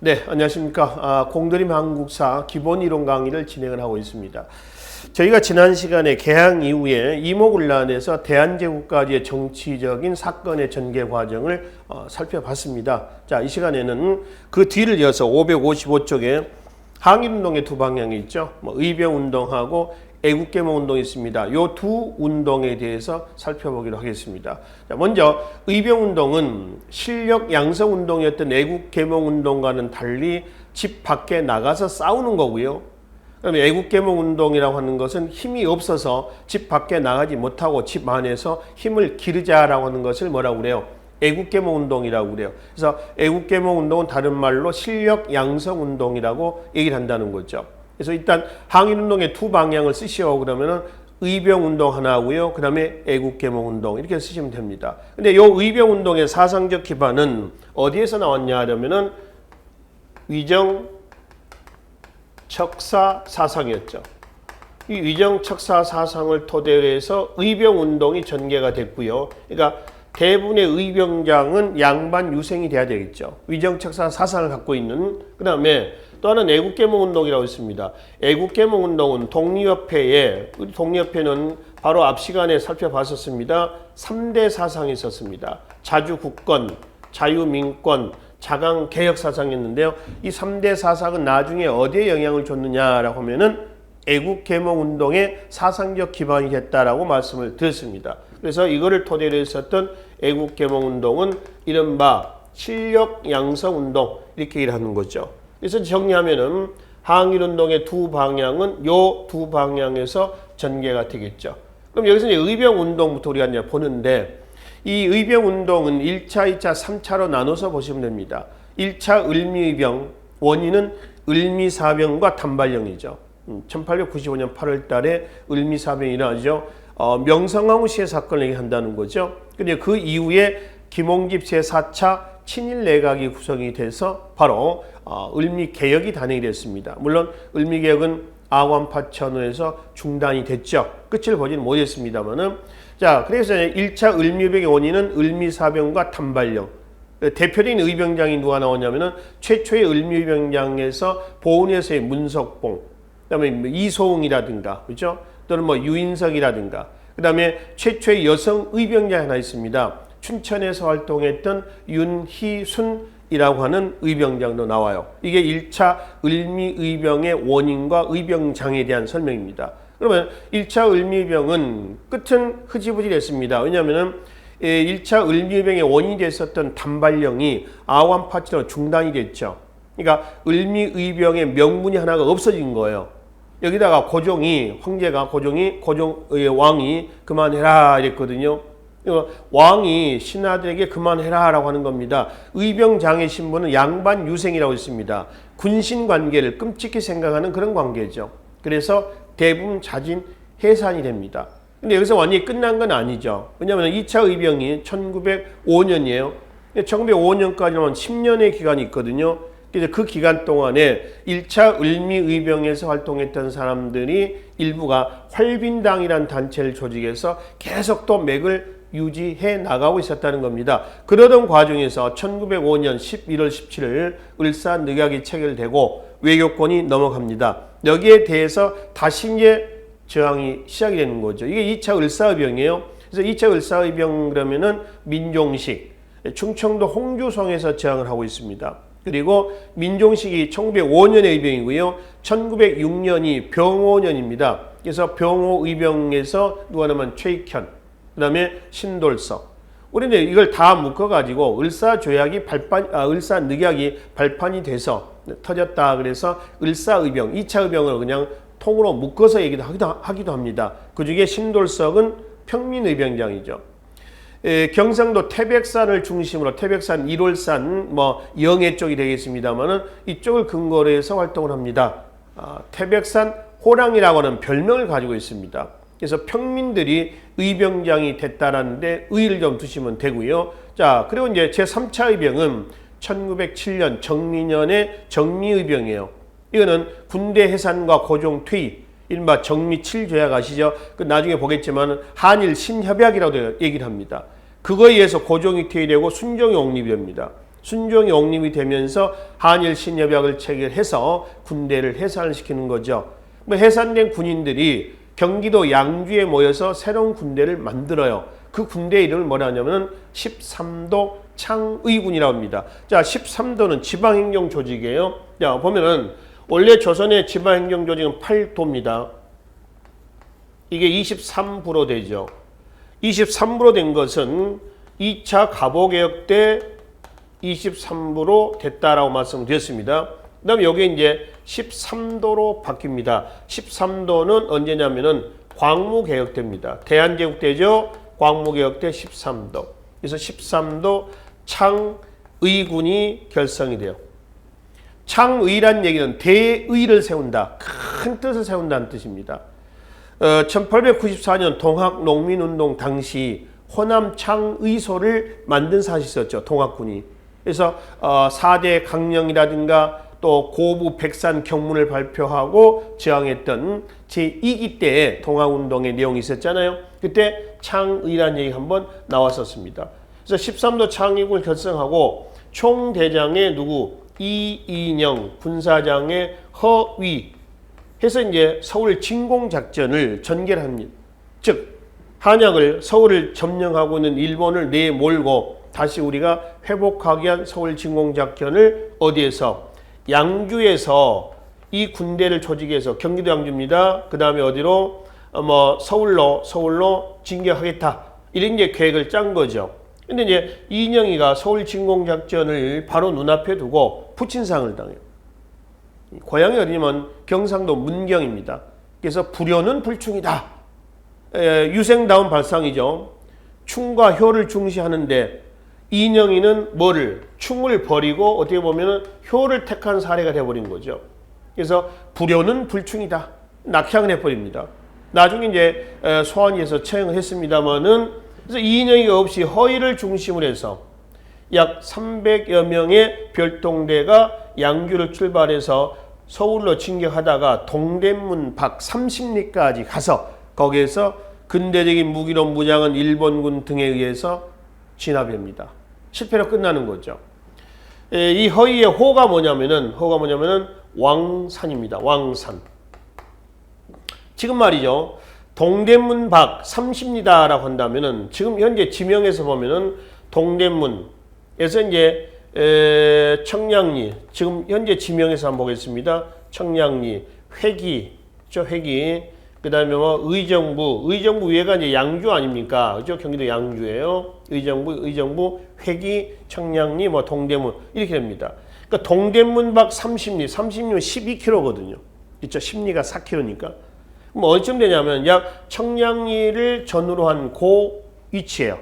네, 안녕하십니까. 공드림 한국사 기본이론 강의를 진행을 하고 있습니다. 저희가 지난 시간에 개항 이후에 이모군란에서 대한제국까지의 정치적인 사건의 전개 과정을 살펴봤습니다. 자, 이 시간에는 그 뒤를 이어서 555쪽에 항일운동의 두 방향이 있죠. 의병운동하고 애국계몽운동이 있습니다. 이 두 운동에 대해서 살펴보기로 하겠습니다. 자, 먼저 의병운동은 실력 양성운동이었던 애국계몽운동과는 달리 집 밖에 나가서 싸우는 거고요. 그럼 애국계몽운동이라고 하는 것은 힘이 없어서 집 밖에 나가지 못하고 집 안에서 힘을 기르자라고 하는 것을 뭐라고 그래요? 애국계몽운동이라고 그래요. 그래서 애국계몽운동은 다른 말로 실력 양성운동이라고 얘기를 한다는 거죠. 그래서 일단 항일운동의 두 방향을 쓰시오 그러면은 의병운동 하나고요. 그 다음에 애국계몽운동 이렇게 쓰시면 됩니다. 근데 이 의병운동의 사상적 기반은 어디에서 나왔냐 하려면은 위정척사 사상이었죠. 이 위정척사 사상을 토대로 해서 의병운동이 전개가 됐고요. 그러니까 대부분의 의병장은 양반 유생이 돼야 되겠죠. 위정척사 사상을 갖고 있는. 그 다음에 또 하나는 애국계몽운동이라고 있습니다. 애국계몽운동은 우리 독립협회는 바로 앞 시간에 살펴봤었습니다. 3대 사상이 있었습니다. 자주국권, 자유민권, 자강개혁 사상이었는데요. 이 3대 사상은 나중에 어디에 영향을 줬느냐라고 하면은 애국계몽운동의 사상적 기반이 됐다라고 말씀을 드렸습니다. 그래서 이거를 토대로 했었던 애국계몽운동은 이른바 실력양성운동 이렇게 얘기를 하는 거죠. 그래서 정리하면은 항일운동의 두 방향은 요 두 방향에서 전개가 되겠죠. 그럼 여기서 이제 의병운동부터 우리가 이제 보는데 이 의병운동은 1차, 2차, 3차로 나눠서 보시면 됩니다. 1차 을미의병, 원인은 을미사병과 단발령이죠. 1895년 8월 달에 을미사병이 일어나죠. 명성황후 씨의 사건을 얘기한다는 거죠. 근데 그 이후에 김홍집 제4차 친일 내각이 구성이 돼서 바로 을미개혁이 단행이 됐습니다. 물론 을미개혁은 아관파천호에서 중단이 됐죠. 끝을 보지는 못했습니다만은. 자, 그래서 1차 을미병의 원인은 을미사병과 단발령. 대표적인 의병장이 누가 나오냐면은 최초의 을미병장에서 보훈에서의 문석봉, 그다음에 이소웅이라든가, 그렇죠? 또는 유인석이라든가, 그다음에 최초의 여성 의병장이 하나 있습니다. 춘천에서 활동했던 윤희순이라고 하는 의병장도 나와요. 이게 1차 을미의병의 원인과 의병장에 대한 설명입니다. 그러면 1차 을미의병은 끝은 흐지부지됐습니다. 왜냐하면 1차 을미의병의 원인이 됐었던 단발령이 아완파치로 중단이 됐죠. 그러니까 을미의병의 명분이 하나가 없어진 거예요. 여기다가 왕이 그만해라 이랬거든요. 왕이 신하들에게 그만해라 라고 하는 겁니다. 의병장의 신분은 양반 유생이라고 했습니다. 군신 관계를 끔찍히 생각하는 그런 관계죠. 그래서 대부분 자진 해산이 됩니다. 근데 여기서 완전히 끝난 건 아니죠. 왜냐하면 2차 의병이 1905년이에요. 1905년까지는 10년의 기간이 있거든요. 그래서 그 기간 동안에 1차 을미의병에서 활동했던 사람들이 일부가 활빈당이라는 단체를 조직해서 계속 또 맥을 유지해 나가고 있었다는 겁니다. 그러던 과정에서 1905년 11월 17일 을사늑약이 체결되고 외교권이 넘어갑니다. 여기에 대해서 다시 이제 저항이 시작이 되는 거죠. 이게 2차 을사의병이에요. 그래서 2차 을사의병 그러면은 민종식, 충청도 홍주성에서 저항을 하고 있습니다. 그리고 민종식이 1905년의 의병이고요. 1906년이 병오년입니다. 그래서 병오의병에서 누가 나면 최익현, 그 다음에 신돌석. 우리는 이걸 다 묶어가지고 을사늑약이 발판이 돼서 터졌다. 그래서 을사의병, 2차 의병을 그냥 통으로 묶어서 얘기도 하기도 합니다. 그 중에 신돌석은 평민의병장이죠. 경상도 태백산을 중심으로 태백산, 일월산, 영해 쪽이 되겠습니다만은 이쪽을 근거로 해서 활동을 합니다. 태백산 호랑이라고 하는 별명을 가지고 있습니다. 그래서 평민들이 의병장이 됐다라는데 의의를 좀 두시면 되고요. 자, 그리고 이제 제3차 의병은 1907년 정미년의 정미의병이에요. 이거는 군대 해산과 고종 퇴위, 이른바 정미 7조약 아시죠? 그 나중에 보겠지만 한일 신협약이라고 얘기를 합니다. 그거에 의해서 고종이 퇴위되고 순종이 옹립이 됩니다. 순종이 옹립이 되면서 한일 신협약을 체결해서 군대를 해산을 시키는 거죠. 뭐 해산된 군인들이 경기도 양주에 모여서 새로운 군대를 만들어요. 그 군대 이름을 뭐라 하냐면 13도 창의군이라고 합니다. 자, 13도는 지방행정 조직이에요. 자, 보면은 원래 조선의 지방행정 조직은 8도입니다. 이게 23부로 되죠. 23부로 된 것은 2차 갑오개혁 때 23부로 됐다라고 말씀드렸습니다. 그 다음에 여기 이제 13도로 바뀝니다. 13도는 언제냐면은 광무개혁 때입니다. 대한제국 때죠. 광무개혁 때 13도. 그래서 13도 창의군이 결성이 돼요. 창의란 얘기는 대의를 세운다. 큰 뜻을 세운다는 뜻입니다. 1894년 동학농민운동 당시 호남 창의소를 만든 사실이 있었죠. 동학군이. 그래서 4대 강령이라든가 또 고부 백산 경문을 발표하고 저항했던 제2기 때의 동학운동의 내용이 있었잖아요. 그때 창의란 얘기 한번 나왔었습니다. 그래서 13도 창의군을 결성하고 총대장의 누구? 이인영, 군사장의 허위 해서 이제 서울 진공작전을 전개를 합니다. 즉 한약을 서울을 점령하고 있는 일본을 내몰고 다시 우리가 회복하기 위한 서울 진공작전을 어디에서? 양주에서 이 군대를 조직해서 경기도 양주입니다. 그 다음에 어디로? 서울로 진격하겠다. 이런 이제 계획을 짠 거죠. 근데 이제 이인영이가 서울 진공작전을 바로 눈앞에 두고 부친상을 당해요. 고향이 어디냐면 경상도 문경입니다. 그래서 불효는 불충이다. 유생다운 발상이죠. 충과 효를 중시하는데 이인영이는 뭐를? 충을 버리고 어떻게 보면 효를 택한 사례가 되어버린 거죠. 그래서 불효는 불충이다. 낙향을 해버립니다. 나중에 이제 소환위에서 처형을 했습니다만은 그래서 이인영이가 없이 허위를 중심으로 해서 약 300여 명의 별동대가 양주를 출발해서 서울로 진격하다가 동대문 밖 30리까지 가서 거기에서 근대적인 무기로 무장한 일본군 등에 의해서 진압합니다. 실패로 끝나는 거죠. 이 허위의 호가 뭐냐면은 왕산입니다. 왕산. 지금 말이죠. 동대문 밖 30리다라고 한다면은 지금 현재 지명에서 보면은 동대문에서 이제 청량리, 지금 현재 지명에서 한번 보겠습니다. 청량리, 회기, 그 다음에 의정부 위에가 이제 양주 아닙니까? 그죠? 경기도 양주예요. 의정부, 회기, 청량리, 동대문 이렇게 됩니다. 그러니까 동대문 밖 30리 12km거든요. 그렇죠? 10리가 4km니까. 그럼 어디쯤 되냐면 약 청량리를 전후로 한 그 위치예요.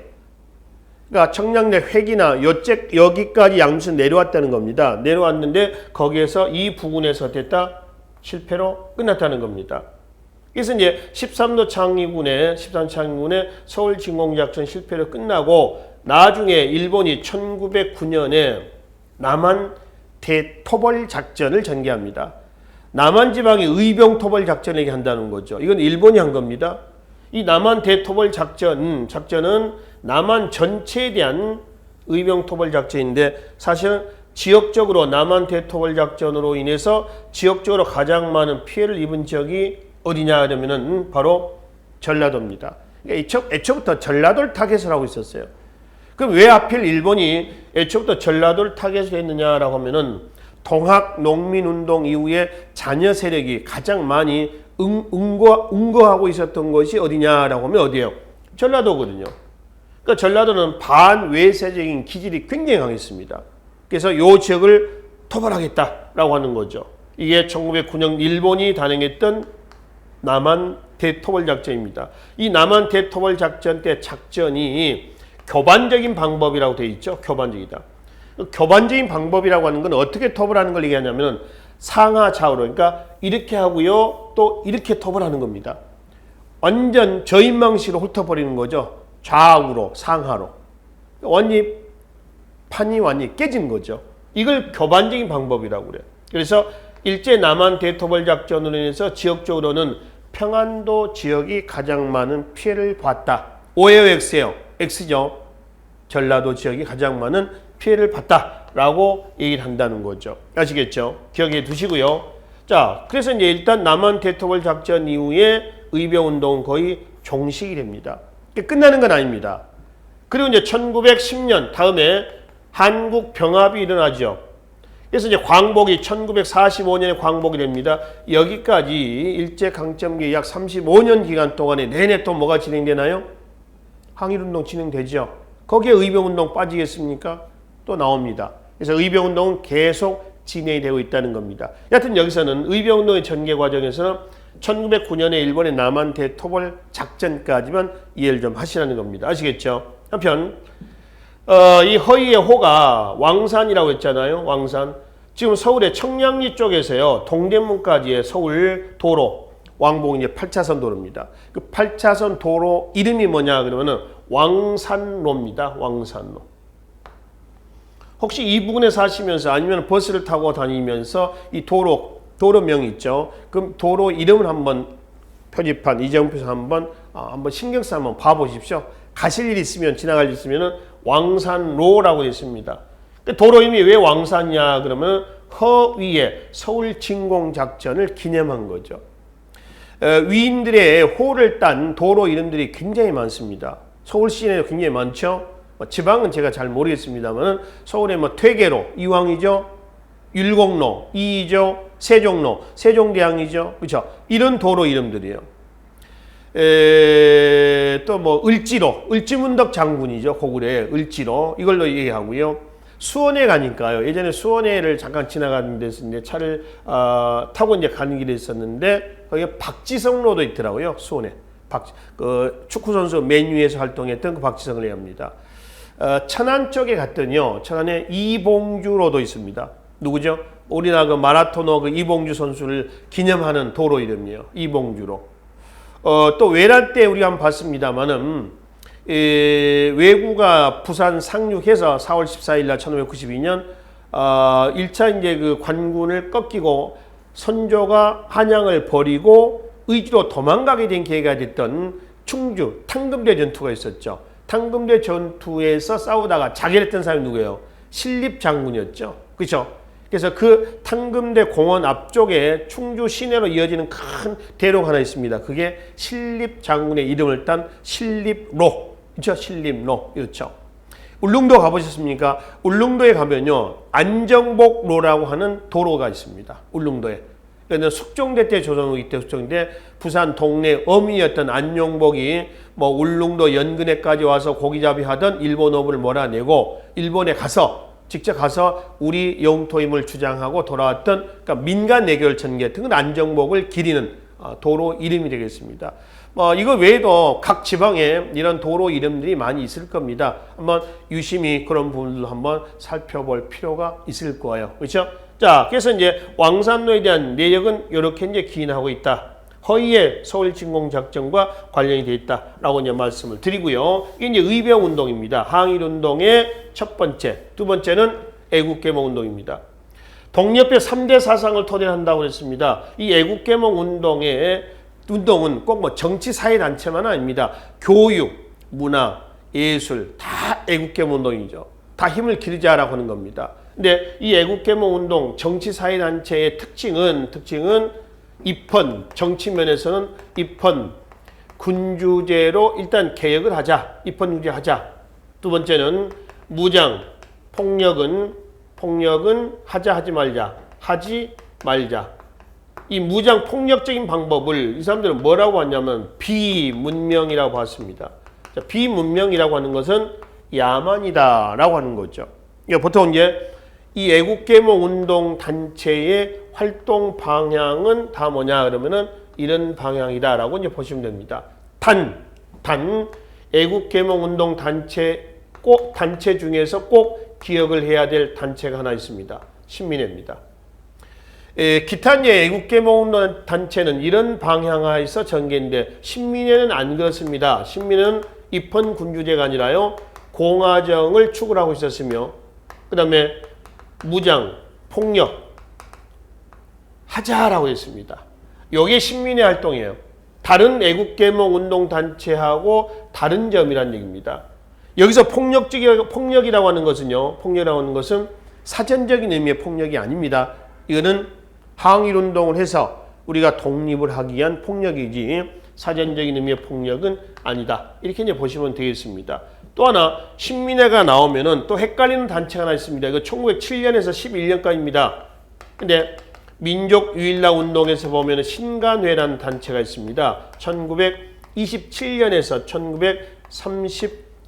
그러니까 청량리 회기나 여기까지 양주에서 내려왔다는 겁니다. 내려왔는데 거기에서 이 부근에서 됐다 실패로 끝났다는 겁니다. 그래서 이제 13도 창의군의 서울 진공작전 실패로 끝나고 나중에 일본이 1909년에 남한 대토벌 작전을 전개합니다. 남한 지방이 의병 토벌 작전을 한다는 거죠. 이건 일본이 한 겁니다. 이 남한 대토벌 작전은 남한 전체에 대한 의병 토벌 작전인데 사실은 지역적으로 남한 대토벌 작전으로 인해서 지역적으로 가장 많은 피해를 입은 지역이 어디냐 하면은 바로 전라도입니다. 그러니까 애초부터 전라도를 타겟을 하고 있었어요. 그럼 왜 하필 일본이 애초부터 전라도를 타겟을 했느냐라고 하면은 동학농민운동 이후에 잔여 세력이 가장 많이 응거하고 있었던 것이 어디냐라고 하면 어디예요? 전라도거든요. 그러니까 전라도는 반외세적인 기질이 굉장히 강했습니다. 그래서 이 지역을 토벌하겠다라고 하는 거죠. 이게 1909년 일본이 단행했던 남한 대토벌 작전입니다. 이 남한 대토벌 작전 때 작전이 교반적인 방법이라고 되어 있죠. 교반적이다. 교반적인 방법이라고 하는 건 어떻게 토벌하는 걸 얘기하냐면 상하 좌우로, 그러니까 이렇게 하고요, 또 이렇게 토벌하는 겁니다. 완전 저인망시로 훑어버리는 거죠. 좌우로, 상하로. 판이 완전히 깨진 거죠. 이걸 교반적인 방법이라고 그래요. 그래서 일제 남한 대토벌 작전으로 인해서 지역적으로는 평안도 지역이 가장 많은 피해를 봤다. O예요, X예요? X죠. 전라도 지역이 가장 많은 피해를 봤다. 라고 얘기를 한다는 거죠. 아시겠죠? 기억해 두시고요. 자, 그래서 이제 일단 남한 대토벌 작전 이후에 의병운동은 거의 종식이 됩니다. 끝나는 건 아닙니다. 그리고 이제 1910년 다음에 한국 병합이 일어나죠. 그래서 이제 광복이 1945년에 광복이 됩니다. 여기까지 일제강점기 약 35년 기간 동안에 내내 또 뭐가 진행되나요? 항일운동 진행되죠. 거기에 의병운동 빠지겠습니까? 또 나옵니다. 그래서 의병운동은 계속 진행이 되고 있다는 겁니다. 여하튼 여기서는 의병운동의 전개 과정에서는 1909년에 일본의 남한 대토벌 작전까지만 이해를 좀 하시라는 겁니다. 아시겠죠? 한편 이 허위의 호가 왕산이라고 했잖아요. 왕산. 지금 서울의 청량리 쪽에서요. 동대문까지의 서울 도로. 왕복은 이제 8차선 도로입니다. 그 8차선 도로 이름이 뭐냐 그러면은 왕산로입니다. 왕산로. 혹시 이 부근에 사시면서 아니면 버스를 타고 다니면서 이 도로명 있죠. 그럼 도로 이름을 한번 표지판, 이정표에서 한번 신경 써서 한번 봐보십시오. 가실 일 있으면, 지나갈 일 있으면 왕산로라고 있습니다. 도로 이름이 왜 왕산이냐 그러면 허위의 서울 진공 작전을 기념한 거죠. 위인들의 호를 딴 도로 이름들이 굉장히 많습니다. 서울 시내에 굉장히 많죠. 지방은 제가 잘 모르겠습니다만 서울에 퇴계로, 이왕이죠. 율곡로, 이이죠. 세종로, 세종대왕이죠. 그렇죠? 이런 도로 이름들이에요. 또 을지로, 을지문덕 장군이죠. 고구려의 을지로 이걸로 얘기하고요. 수원에 가니까요. 예전에 수원에를 잠깐 지나가는 데서 이제 차를 타고 이제 가는 길이 있었는데 거기에 박지성로도 있더라고요. 수원에. 그 축구 선수 맨유에서 활동했던 그 박지성을 얘기합니다. 천안 쪽에 갔더니요. 천안에 이봉주로도 있습니다. 누구죠? 우리나라 그 마라토너 그 이봉주 선수를 기념하는 도로 이름이에요. 이봉주로. 또 외란 때 우리가 한번 봤습니다만은 왜구가 부산 상륙해서 4월 14일 날 1592년 1차 이제 그 관군을 꺾이고 선조가 한양을 버리고 의주로 도망가게 된 계기가 됐던 충주 탕금대 전투가 있었죠. 탕금대 전투에서 싸우다가 자결했던 사람이 누구예요? 신립 장군이었죠. 그렇죠? 그래서 그 탕금대 공원 앞쪽에 충주 시내로 이어지는 큰 대로가 하나 있습니다. 그게 신립 장군의 이름을 딴 신립로. 그렇죠? 신립로. 이렇죠. 울릉도 가보셨습니까? 울릉도에 가면요. 안정복로라고 하는 도로가 있습니다. 울릉도에. 그러니까 숙종대 때 조선후기 때 숙종대 부산 동네 어미였던 안용복이 울릉도 연근에까지 와서 고기잡이 하던 일본 어부를 몰아내고 일본에 가서 직접 가서 우리 영토임을 주장하고 돌아왔던 그러니까 민간 내교를 전개했던 건 안정복을 기리는 도로 이름이 되겠습니다. 이거 외에도 각 지방에 이런 도로 이름들이 많이 있을 겁니다. 한번 유심히 그런 부분들도 한번 살펴볼 필요가 있을 거예요. 그렇죠? 자, 그래서 이제 왕산로에 대한 내역은 이렇게 이제 기인하고 있다. 허위의 서울 진공 작전과 관련이 돼 있다라고 이제 말씀을 드리고요. 이게 이제 의병 운동입니다. 항일 운동의 첫 번째, 두 번째는 애국개몽 운동입니다. 독립의 3대 사상을 토대로 한다고 했습니다. 이 애국개몽 운동은 꼭 정치 사회 단체만 아닙니다. 교육, 문화, 예술 다 애국개몽 운동이죠. 다 힘을 기르자라고 하는 겁니다. 근데 이 애국개몽 운동 정치 사회 단체의 특징은 입헌, 정치면에서는 입헌, 군주제로 일단 개혁을 하자. 입헌 군주하자. 두 번째는 무장, 폭력은 하지 말자. 이 무장 폭력적인 방법을 이 사람들은 뭐라고 하냐면 비문명이라고 봤습니다. 자, 비문명이라고 하는 것은 야만이다라고 하는 거죠. 그러니까 보통 이제 이 애국개몽 운동 단체의 활동 방향은 다 뭐냐 그러면은 이런 방향이다라고 이제 보시면 됩니다. 단 애국개몽 운동 단체 중에서 꼭 기억을 해야 될 단체가 하나 있습니다. 신민회입니다. 기타 이제 애국개몽 운동 단체는 이런 방향하에서 전개인데 신민회는 안 그렇습니다. 신민회는 입헌 군주제가 아니라요 공화정을 추구하고 있었으며 그 다음에 무장, 폭력 하자라고 했습니다. 이게 신민의 활동이에요. 다른 애국개몽 운동 단체하고 다른 점이란 얘기입니다. 여기서 폭력이라고 하는 것은요. 폭력이라고 하는 것은 사전적인 의미의 폭력이 아닙니다. 이거는 항일운동을 해서 우리가 독립을 하기 위한 폭력이지 사전적인 의미의 폭력은 아니다. 이렇게 이제 보시면 되겠습니다. 또 하나 신민회가 나오면은 또 헷갈리는 단체가 하나 있습니다. 이거 1907년에서 11년까지입니다. 근데 민족유일락 운동에서 보면은 신간회라는 단체가 있습니다. 1927년에서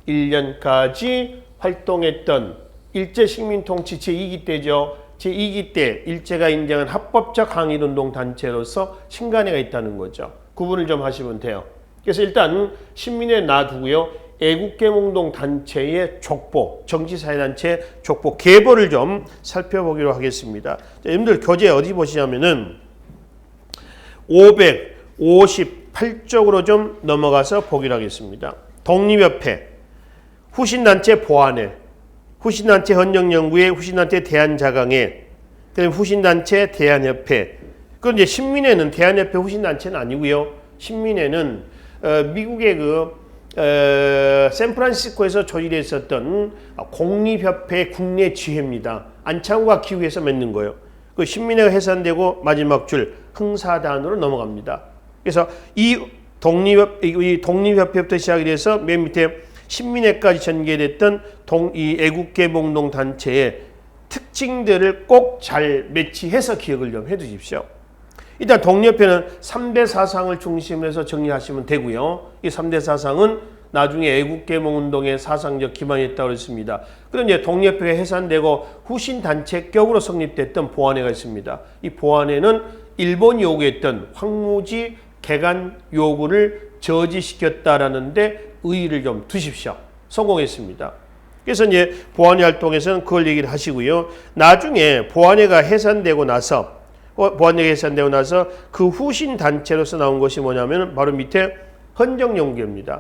1931년까지 활동했던 일제식민통치 제2기 때죠. 제2기 때 일제가 인정한 합법적 항일운동 단체로서 신간회가 있다는 거죠. 구분을 좀 하시면 돼요. 그래서 일단 신민회 놔두고요. 애국계몽동 단체의 족보, 정치사회단체 족보 계보를 좀 살펴보기로 하겠습니다. 자, 여러분들 교재 어디 보시냐면은 558쪽으로 좀 넘어가서 보기로 하겠습니다. 독립협회, 후신단체 보안회, 후신단체 헌정연구회, 후신단체 대한자강회, 그다음에 후신단체 대한협회. 그건 이제 신민회는 대한협회 후신단체는 아니고요. 신민회는 미국의 샌프란시스코에서 조직됐었던 공립협회 국내 지회입니다. 안창호가 기후해서 맺는 거예요. 그 신민회가 해산되고 마지막 줄 흥사단으로 넘어갑니다. 그래서 이 독립협회부터 시작이 돼서 맨 밑에 신민회까지 전개됐던 이 애국계몽동 단체의 특징들을 꼭 잘 매치해서 기억을 좀 해두십시오. 일단 독립협회는 3대 사상을 중심으로 해서 정리하시면 되고요. 이 3대 사상은 나중에 애국계몽운동의 사상적 기반이 있다고 했습니다. 그런데 독립협회가 해산되고 후신단체격으로 성립됐던 보안회가 있습니다. 이 보안회는 일본이 요구했던 황무지 개간 요구를 저지시켰다라는데 의의를 좀 두십시오. 성공했습니다. 그래서 이제 보안회 활동에서는 그걸 얘기를 하시고요. 나중에 보안회가 해산되고 나서 그 후신 단체로서 나온 것이 뭐냐면 바로 밑에 헌정연구회입니다.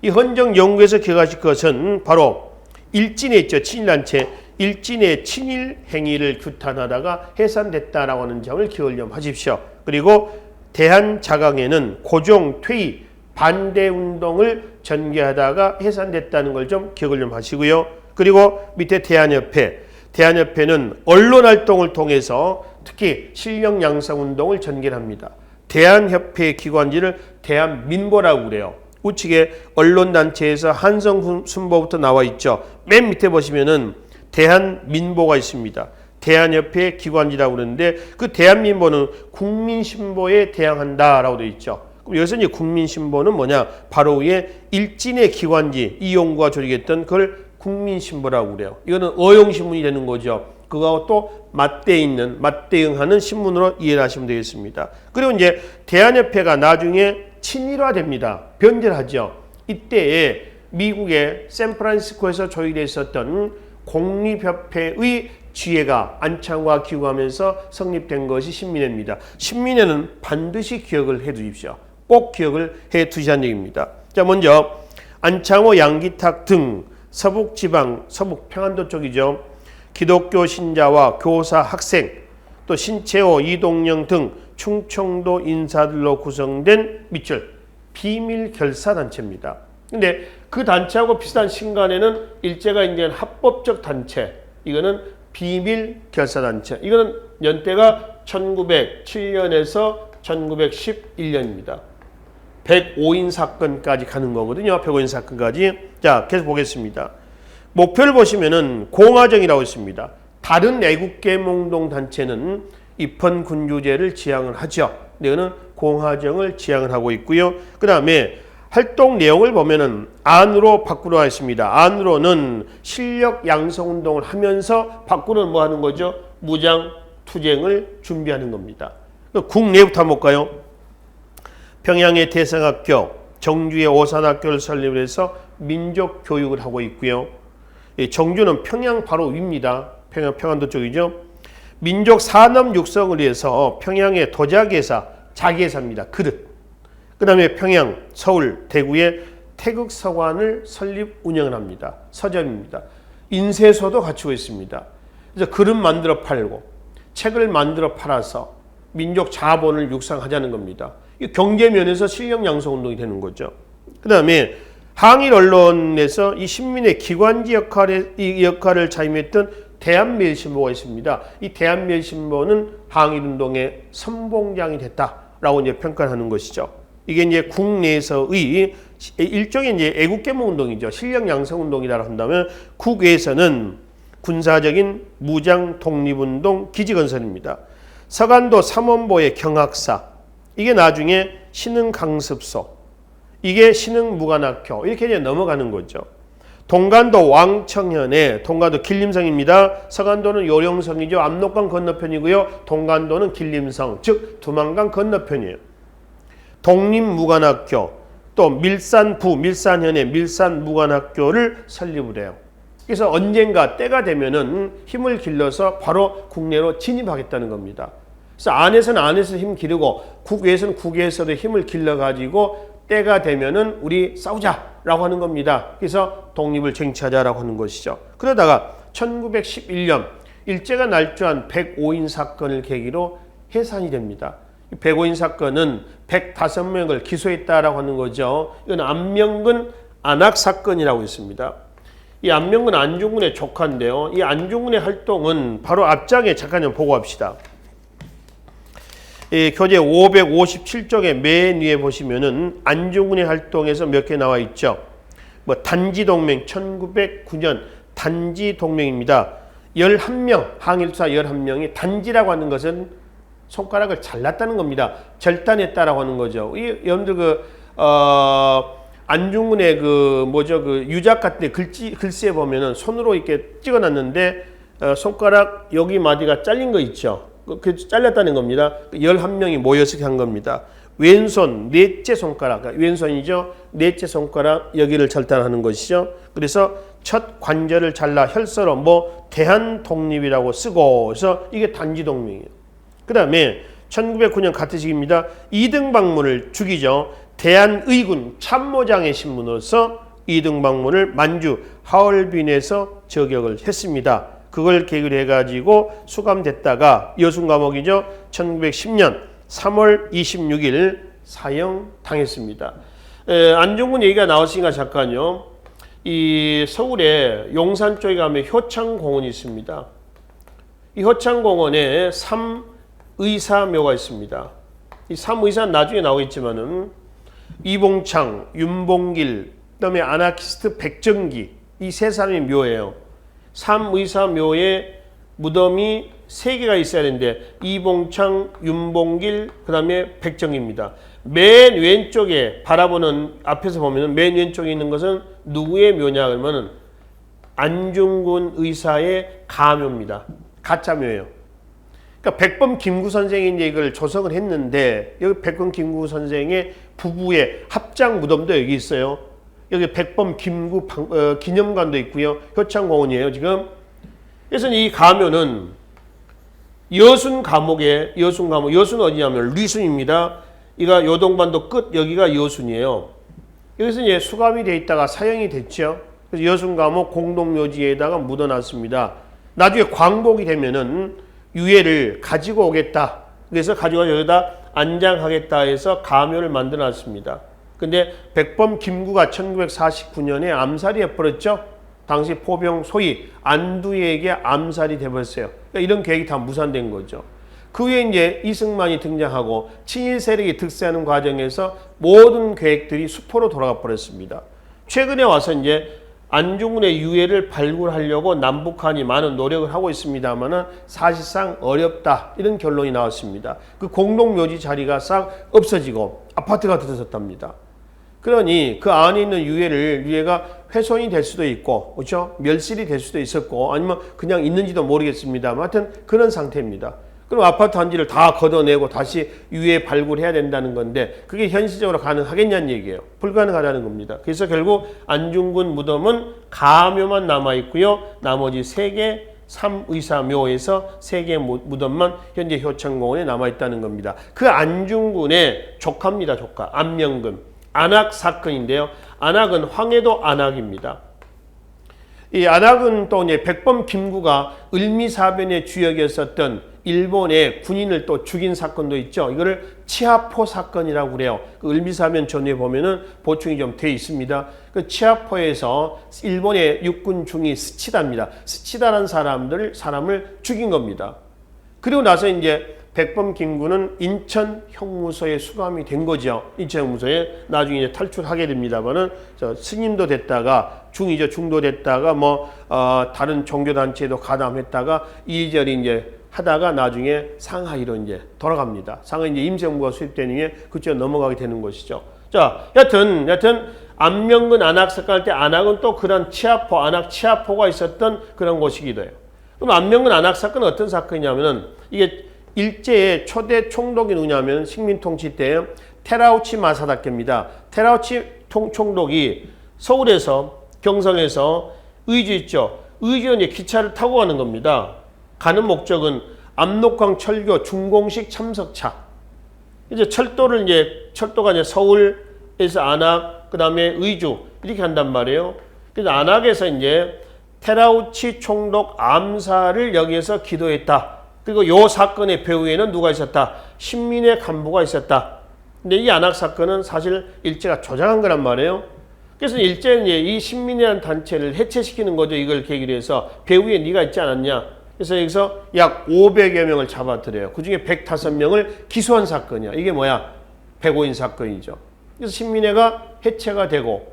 이 헌정연구회에서 기억하실 것은 바로 일진에 있죠. 친일단체. 일진의 친일 행위를 규탄하다가 해산됐다라고 하는 점을 기억을 좀 하십시오. 그리고 대한자강회는 고종 퇴위 반대운동을 전개하다가 해산됐다는 걸 좀 기억을 좀 하시고요. 그리고 밑에 대한협회. 대한협회는 언론활동을 통해서 특히 실력양성운동을 전개합니다. 대한협회 기관지를 대한민보라고 그래요. 우측에 언론단체에서 한성순보부터 나와 있죠. 맨 밑에 보시면은 대한민보가 있습니다. 대한협회 기관지라고 그러는데 그 대한민보는 국민신보에 대항한다라고 되어 있죠. 그럼 여기서 이제 국민신보는 뭐냐? 바로 위에 일진의 기관지 이 연구가 조직했던 그걸 국민신보라고 그래요. 이거는 어용신문이 되는 거죠. 그거하고 또 맞대응하는 신문으로 이해를 하시면 되겠습니다. 그리고 이제 대한협회가 나중에 친일화됩니다. 변제를 하죠. 이때에 미국의 샌프란시스코에서 조직되어 있었던 공립협회의 지혜가 안창호가 기구하면서 성립된 것이 신민회입니다. 신민회는 반드시 기억을 해 두십시오. 꼭 기억을 해 두시라는 얘기입니다. 자, 먼저 안창호, 양기탁 등 서북지방, 서북 평안도 쪽이죠. 기독교 신자와 교사, 학생, 또 신채호, 이동영 등 충청도 인사들로 구성된 밑줄 비밀 결사단체입니다. 근데 그 단체하고 비슷한 신간에는 일제가 인정한 합법적 단체, 이거는 비밀 결사단체. 이거는 연대가 1907년에서 1911년입니다. 105인 사건까지 가는 거거든요. 105인 사건까지. 자, 계속 보겠습니다. 목표를 보시면은 공화정이라고 있습니다. 다른 애국계몽동 단체는 입헌군주제를 지향을 하죠. 이거는 공화정을 지향을 하고 있고요. 그 다음에 활동 내용을 보면은 안으로 밖으로 가 있습니다. 안으로는 실력 양성 운동을 하면서 밖으로는 뭐 하는 거죠? 무장 투쟁을 준비하는 겁니다. 국내부터 한번 볼까요? 평양의 대성학교, 정주의 오산학교를 설립을 해서 민족 교육을 하고 있고요. 정주는 평양 바로 위입니다. 평안도 쪽이죠. 민족 산업 육성을 위해서 평양의 도자기회사, 자기회사입니다. 그릇. 그 다음에 평양, 서울, 대구에 태극서관을 설립 운영을 합니다. 서점입니다. 인쇄소도 갖추고 있습니다. 그래서 그릇 만들어 팔고 책을 만들어 팔아서 민족 자본을 육성하자는 겁니다. 경제 면에서 실력 양성 운동이 되는 거죠. 그 다음에 항일 언론에서 이 신민의 기관지 역할을 자임했던 대한매일신보가 있습니다. 이 대한매일신보는 항일운동의 선봉장이 됐다라고 이제 평가하는 것이죠. 이게 이제 국내에서의 일종의 이제 애국개몽운동이죠. 실력 양성운동이라고 한다면 국외에서는 군사적인 무장 독립운동 기지건설입니다. 서간도 삼원보의 경학사, 이게 나중에 신흥강습소, 이게 신흥무관학교, 이렇게 이제 넘어가는 거죠. 동간도 왕청현의 동간도 길림성입니다. 서간도는 요령성이죠. 압록강 건너편이고요. 동간도는 길림성, 즉 두만강 건너편이에요. 독립무관학교, 또 밀산부, 밀산현의 밀산무관학교를 설립을 해요. 그래서 언젠가 때가 되면은 힘을 길러서 바로 국내로 진입하겠다는 겁니다. 그래서 안에서는 안에서 힘 기르고 국외에서는 국외에서도 힘을 길러가지고 때가 되면은 우리 싸우자라고 하는 겁니다. 그래서 독립을 쟁취하자라고 하는 것이죠. 그러다가 1911년 일제가 날조한 105인 사건을 계기로 해산이 됩니다. 105인 사건은 105명을 기소했다라고 하는 거죠. 이건 안명근 안학 사건이라고 있습니다. 이 안명근 안중근의 조카인데요. 이 안중근의 활동은 바로 앞장에 잠깐 좀 보고 합시다. 교재 557쪽에 맨 위에 보시면은 안중근의 활동에서 몇 개 나와 있죠. 뭐 단지동맹 1909년 단지동맹입니다. 11명, 항일투사 11명이 단지라고 하는 것은 손가락을 잘랐다는 겁니다. 절단했다라고 하는 거죠. 이 여러분들 안중근의 유작 같은 데 글씨에 보면은 손으로 이렇게 찍어놨는데 손가락 여기 마디가 잘린 거 있죠. 그 잘렸다는 겁니다. 11명이 모여서 한 겁니다. 왼손 넷째 손가락, 왼손이죠. 넷째 손가락 여기를 절단하는 것이죠. 그래서 첫 관절을 잘라 혈서로 대한독립이라고 쓰고 그래서 이게 단지동맹이에요. 그 다음에 1909년 같은 시기입니다. 이등박문을 죽이죠. 대한의군 참모장의 신분으로서 이등박문을 만주 하얼빈에서 저격을 했습니다. 그걸 계기로 해가지고 수감됐다가 여순감옥이죠. 1910년 3월 26일 사형당했습니다. 안중근 얘기가 나왔으니까 잠깐요. 이 서울에 용산 쪽에 가면 효창공원이 있습니다. 이 효창공원에 삼의사묘가 있습니다. 이 삼의사는 나중에 나오겠지만은 이봉창, 윤봉길, 그다음에 아나키스트 백정기 이 세 사람이 묘예요. 삼의사묘에 무덤이 3개가 있어야 되는데 이봉창, 윤봉길, 그 다음에 백정기입니다. 맨 왼쪽에 바라보는 앞에서 보면 맨 왼쪽에 있는 것은 누구의 묘냐 그러면 안중근 의사의 가묘입니다. 가짜묘예요. 그러니까 백범 김구 선생이 이제 이걸 조성을 했는데 여기 백범 김구 선생의 부부의 합장 무덤도 여기 있어요. 여기 백범 김구 기념관도 있고요. 효창공원이에요, 지금. 그래서 이 가묘는 여순 감옥에 여순 어디냐면 리순입니다. 이가 요동반도 끝 여기가 여순이에요. 여기서 이제 수감이 돼 있다가 사형이 됐죠. 그래서 여순 감옥 공동묘지에다가 묻어놨습니다. 나중에 광복이 되면은 유해를 가지고 오겠다. 그래서 가지고 여기다 안장하겠다 해서 가묘를 만들어놨습니다. 근데 백범 김구가 1949년에 암살이 해버렸죠. 당시 포병 소위 안두에게 암살이 돼버렸어요. 그러니까 이런 계획이 다 무산된 거죠. 그 후에 이제 이승만이 등장하고 친일 세력이 득세하는 과정에서 모든 계획들이 수포로 돌아가 버렸습니다. 최근에 와서 이제 안중근의 유해를 발굴하려고 남북한이 많은 노력을 하고 있습니다만은 사실상 어렵다 이런 결론이 나왔습니다. 그 공동묘지 자리가 싹 없어지고 아파트가 들어섰답니다. 그러니 그 안에 있는 유해가 훼손이 될 수도 있고, 그렇죠? 멸실이 될 수도 있었고, 아니면 그냥 있는지도 모르겠습니다만, 하여튼 그런 상태입니다. 그럼 아파트 단지를 다 걷어내고 다시 유해 발굴해야 된다는 건데, 그게 현실적으로 가능하겠냐는 얘기예요. 불가능하다는 겁니다. 그래서 결국 안중근 무덤은 가묘만 남아있고요. 나머지 3개 삼의사묘에서 3개 무덤만 현재 효창공원에 남아있다는 겁니다. 그 안중근의 조카입니다. 조카. 안명근. 안학 사건인데요. 안학은 황해도 안학입니다. 이 안학은 또 이제 백범 김구가 을미사변의 주역이었었던 일본의 군인을 또 죽인 사건도 있죠. 이거를 치아포 사건이라고 그래요. 그 을미사면 전후에 보면은 보충이 좀 돼 있습니다. 그 치아포에서 일본의 육군 중위 스치다입니다. 스치다라는 사람을 죽인 겁니다. 그리고 나서 이제 백범 김구는 인천 형무소에 수감이 된 거죠. 인천 형무소에 나중에 이제 탈출하게 됩니다만은 스님도 됐다가 중이죠. 중도 됐다가 다른 종교 단체에도 가담했다가 이리저리 이제 하다가 나중에 상하이로 이제 돌아갑니다. 상하이 이제 임시정부가 수립된 후에 그쪽으로 넘어가게 되는 것이죠. 자, 여튼 안명근 안악 사건 할 때 안악은 또 그런 안악 치아포가 있었던 그런 곳이기도 해요. 그럼 안명근 안악 사건은 어떤 사건이냐면은 이게 일제의 초대 총독이 누구냐면 식민통치 때 테라우치 마사다케입니다. 테라우치 총독이 서울에서 경성에서 의주 있죠. 의주에 이제 기차를 타고 가는 겁니다. 가는 목적은 압록강 철교 준공식 참석차. 이제 철도가 이제 서울에서 안악, 그 다음에 의주 이렇게 한단 말이에요. 그래서 안악에서 이제 테라우치 총독 암살을 여기에서 기도했다. 그리고 요 사건의 배후에는 누가 있었다? 신민의 간부가 있었다. 근데 이 안악 사건은 사실 일제가 조작한 거란 말이에요. 그래서 일제는 이 신민이라는 단체를 해체시키는 거죠. 이걸 계기로 해서 배후에 네가 있지 않았냐. 그래서 여기서 약 500여 명을 잡아들여요. 그중에 105명을 기소한 사건이야. 이게 뭐야? 105인 사건이죠. 그래서 신민회가 해체가 되고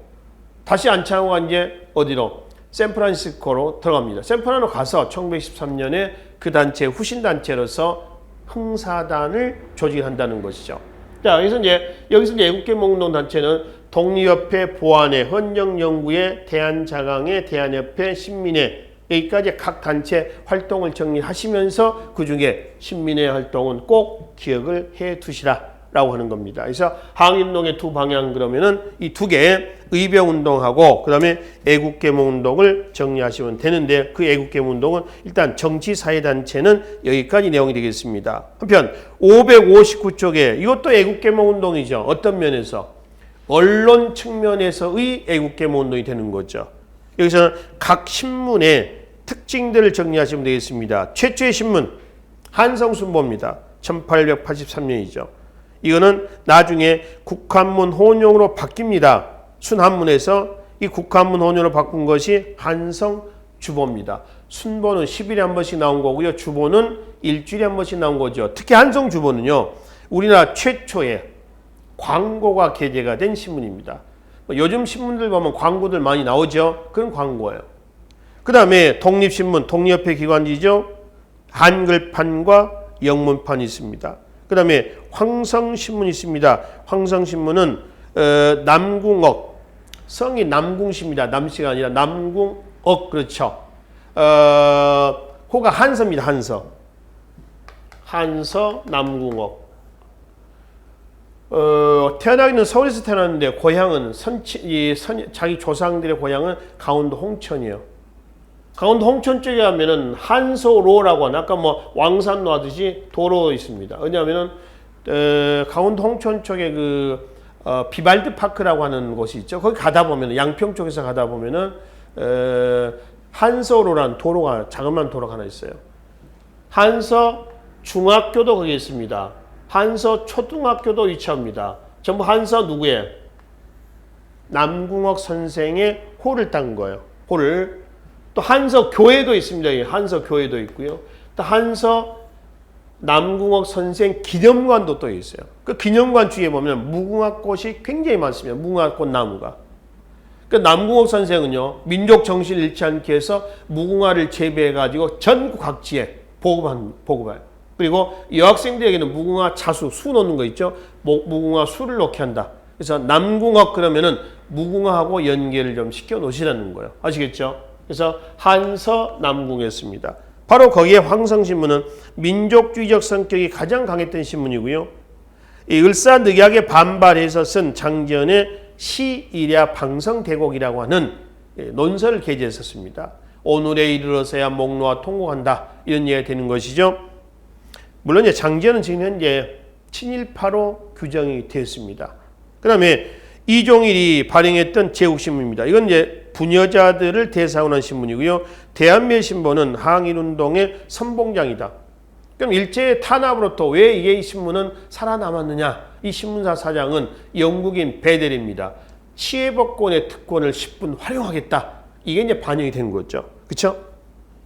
다시 안창호가 이제 어디로? 샌프란시스코로 들어갑니다. 샌프란시스코 가서 1913년에 그 단체 후신단체로서 흥사단을 조직한다는 것이죠. 자, 여기서 이제 애국계몽운동 단체는 독립협회, 보안회, 헌정연구회, 대한자강회, 대한협회, 신민회 여기까지 각 단체 활동을 정리하시면서 그중에 신민회 활동은 꼭 기억을 해 두시라라고 하는 겁니다. 그래서 항일운동의 두 방향 그러면은 이 두 개 의병운동하고 그 다음에 애국계몽운동을 정리하시면 되는데 그 애국계몽운동은 일단 정치사회단체는 여기까지 내용이 되겠습니다. 한편 559쪽에 이것도 애국계몽운동이죠. 어떤 면에서? 언론 측면에서의 애국계몽운동이 되는 거죠. 여기서는 각 신문의 특징들을 정리하시면 되겠습니다. 최초의 신문 한성순보입니다. 1883년이죠. 이거는 나중에 국한문 혼용으로 바뀝니다. 순한문에서 이 국한문 혼용으로 바꾼 것이 한성주보입니다. 순보는 10일에 한 번씩 나온 거고요. 주보는 일주일에 한 번씩 나온 거죠. 특히 한성주보는요. 우리나라 최초의 광고가 게재가 된 신문입니다. 요즘 신문들 보면 광고들 많이 나오죠. 그런 광고예요. 그 다음에 독립신문, 독립협회 기관지죠. 한글판과 영문판이 있습니다. 그 다음에 황성신문이 있습니다. 황성신문은 남궁억, 성이 남궁시입니다. 남씨가 아니라 남궁억, 그렇죠. 호가 한서입니다. 한서 남궁억. 태어나기는 서울에서 태어났는데 고향은 자기 조상들의 고향은 강원도 홍천이에요. 강원도 홍천 쪽에 가면은 한서로라고 하는 아까 왕산로 하듯이 도로 있습니다. 왜냐하면은 강원도 홍천 쪽에 비발드 파크라고 하는 곳이 있죠. 거기 가다 보면은 양평 쪽에서 가다 보면은 한서로라는 도로가 자그마한 도로가 하나 있어요. 한서 중학교도 거기 있습니다. 한서 초등학교도 위치합니다. 전부 한서 누구예요? 남궁옥 선생의 호를 딴 거예요. 호를. 또 한서 교회도 있습니다. 한서 교회도 있고요. 또 한서 남궁옥 선생 기념관도 또 있어요. 그 기념관 주위에 보면 무궁화꽃이 굉장히 많습니다. 무궁화꽃 나무가. 그 남궁옥 선생은요, 민족 정신을 잃지 않게 해서 무궁화를 재배해가지고 전국 각지에 보급해요. 그리고 여학생들에게는 무궁화 자수, 수 놓는 거 있죠? 무궁화 수를 놓게 한다. 그래서 남궁옥 그러면은 무궁화하고 연계를 좀 시켜 놓으시라는 거예요. 아시겠죠? 그래서 한서 남궁이었습니다. 바로 거기에 황성신문은 민족주의적 성격이 가장 강했던 신문이고요. 이 을사늑약에 반발해서 쓴 장지연의 시일야 방성대곡이라고 하는 논설을 게재했었습니다. 오늘에 이르러서야 목노와 통곡한다. 이런 얘기가 되는 것이죠. 물론 이제 장지연은 지금 현재 친일파로 규정이 되었습니다. 그 다음에 이종일이 발행했던 제국신문입니다. 이건 이제 부녀자들을 대상으로 한 신문이고요. 대한민신보는 항일운동의 선봉장이다. 그럼 일제의 탄압으로부터 왜 이게 이 신문은 살아남았느냐? 이 신문사 사장은 영국인 베델입니다. 치해법권의 특권을 10분 활용하겠다. 이게 이제 반영이 된 거죠. 그렇죠?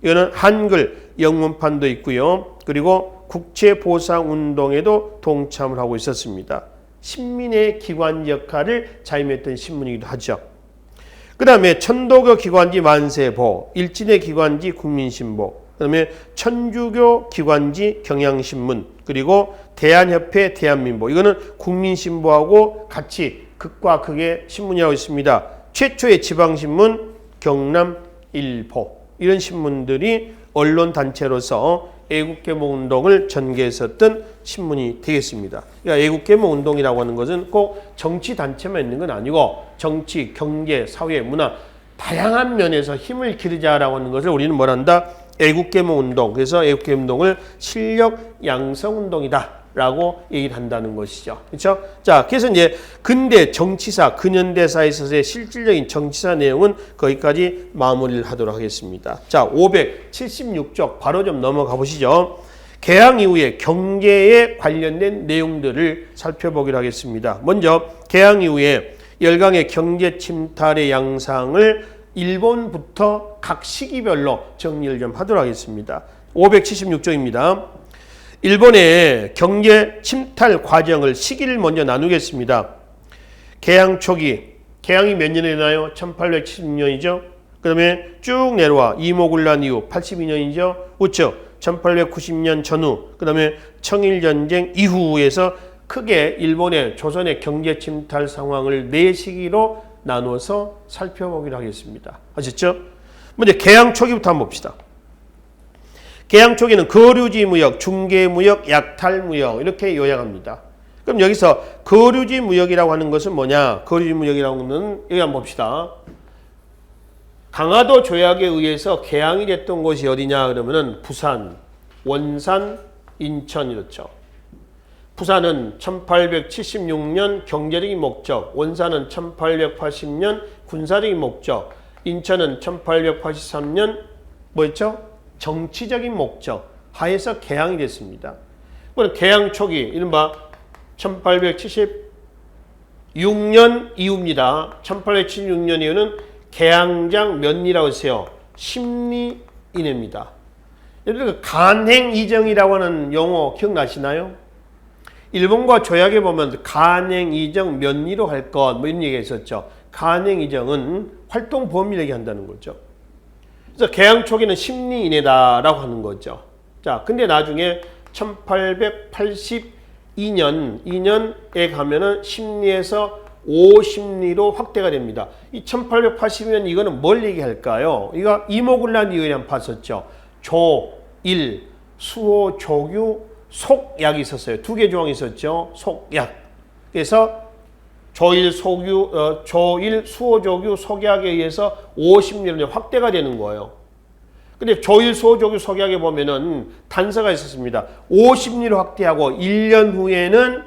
이거는 한글 영문판도 있고요. 그리고 국제보상운동에도 동참을 하고 있었습니다. 신민의 기관 역할을 자임했던 신문이기도 하죠. 그 다음에 천도교 기관지 만세보, 일진의 기관지 국민신보, 그 다음에 천주교 기관지 경향신문, 그리고 대한협회 대한민보, 이거는 국민신보하고 같이 극과 극의 신문이라고 있습니다. 최초의 지방신문 경남일보, 이런 신문들이 언론단체로서 애국개몽운동을 전개했었던 신문이 되겠습니다. 그러니까 애국개몽운동이라고 하는 것은 꼭 정치단체만 있는 건 아니고 정치, 경제, 사회, 문화 다양한 면에서 힘을 기르자라고 하는 것을 우리는 뭐란다? 애국개몽운동. 그래서 애국개몽운동을 실력 양성운동이다 라고 얘기를 한다는 것이죠. 그렇죠? 자, 그래서 이제 근대 정치사, 근현대사에 있어서의 실질적인 정치사 내용은 거기까지 마무리를 하도록 하겠습니다. 자, 576쪽 바로 좀 넘어가 보시죠. 개항 이후에 경제에 관련된 내용들을 살펴보기로 하겠습니다. 먼저 개항 이후에 열강의 경제 침탈의 양상을 일본부터 각 시기별로 정리를 좀 하도록 하겠습니다. 576쪽입니다. 일본의 경제 침탈 과정을 시기를 먼저 나누겠습니다. 개항 초기, 개항이 몇 년에 되나요? 1876년이죠. 그 다음에 쭉 내려와 이모군란 이후 82년이죠. 우측 1890년 전후, 그 다음에 청일전쟁 이후에서 크게 일본의 조선의 경제 침탈 상황을 네 시기로 나눠서 살펴보기로 하겠습니다. 아셨죠? 먼저 개항 초기부터 한번 봅시다. 개항 초기는 거류지 무역, 중개 무역, 약탈 무역 이렇게 요약합니다. 그럼 여기서 거류지 무역이라고 하는 것은 뭐냐? 거류지 무역이라고 하는 것은 여기 한번 봅시다. 강화도 조약에 의해서 개항이 됐던 곳이 어디냐 그러면은 부산, 원산, 인천 이렇죠. 부산은 1876년 경제적인 목적, 원산은 1880년 군사적인 목적, 인천은 1883년 뭐였죠? 정치적인 목적 하에서 개항이 됐습니다. 개항 초기, 이른바 1876년 이후입니다. 1876년 이후는 개항장 면리라고 했어요. 심리 이내입니다. 여러분 간행이정이라고 하는 용어 기억나시나요? 일본과 조약에 보면 간행이정 면리로 할 것 뭐 이런 얘기가 있었죠. 간행이정은 활동 범위를 얘기한다는 거죠. 그래서 개항 초기는 심리 이내다라고 하는 거죠. 자, 근데 나중에 1882년에 가면은 심리에서 5심리로 확대가 됩니다. 이 1880년 이거는 뭘 얘기할까요? 이거 이모군란 이후에 한번 봤었죠. 조, 일, 수호, 조규, 속약이 있었어요. 두 개 조항이 있었죠. 속약. 그래서 조일, 수호, 조규, 속약에 의해서 5심리로 확대가 되는 거예요. 근데 조일, 수호, 조규, 속약에 보면은 단서가 있었습니다. 5심리로 확대하고 1년 후에는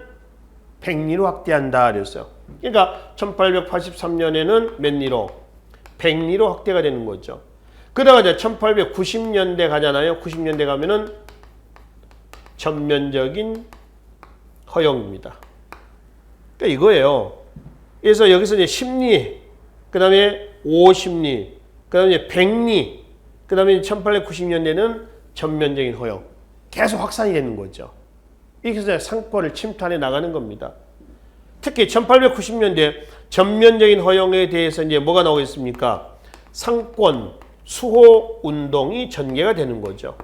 100리로 확대한다 그랬어요. 그러니까 1883년에는 몇 리로? 100리로 확대가 되는 거죠. 그러다가 이제 1890년대 가잖아요. 90년대 가면은 전면적인 허용입니다. 그러니까 이거예요. 그래서 여기서 이제 10리, 그 다음에 50리, 그 다음에 100리, 그 다음에 1890년대는 전면적인 허용. 계속 확산이 되는 거죠. 이렇게 해서 상권을 침탈해 나가는 겁니다. 특히 1890년대 전면적인 허용에 대해서 이제 뭐가 나오겠습니까? 상권 수호 운동이 전개가 되는 거죠.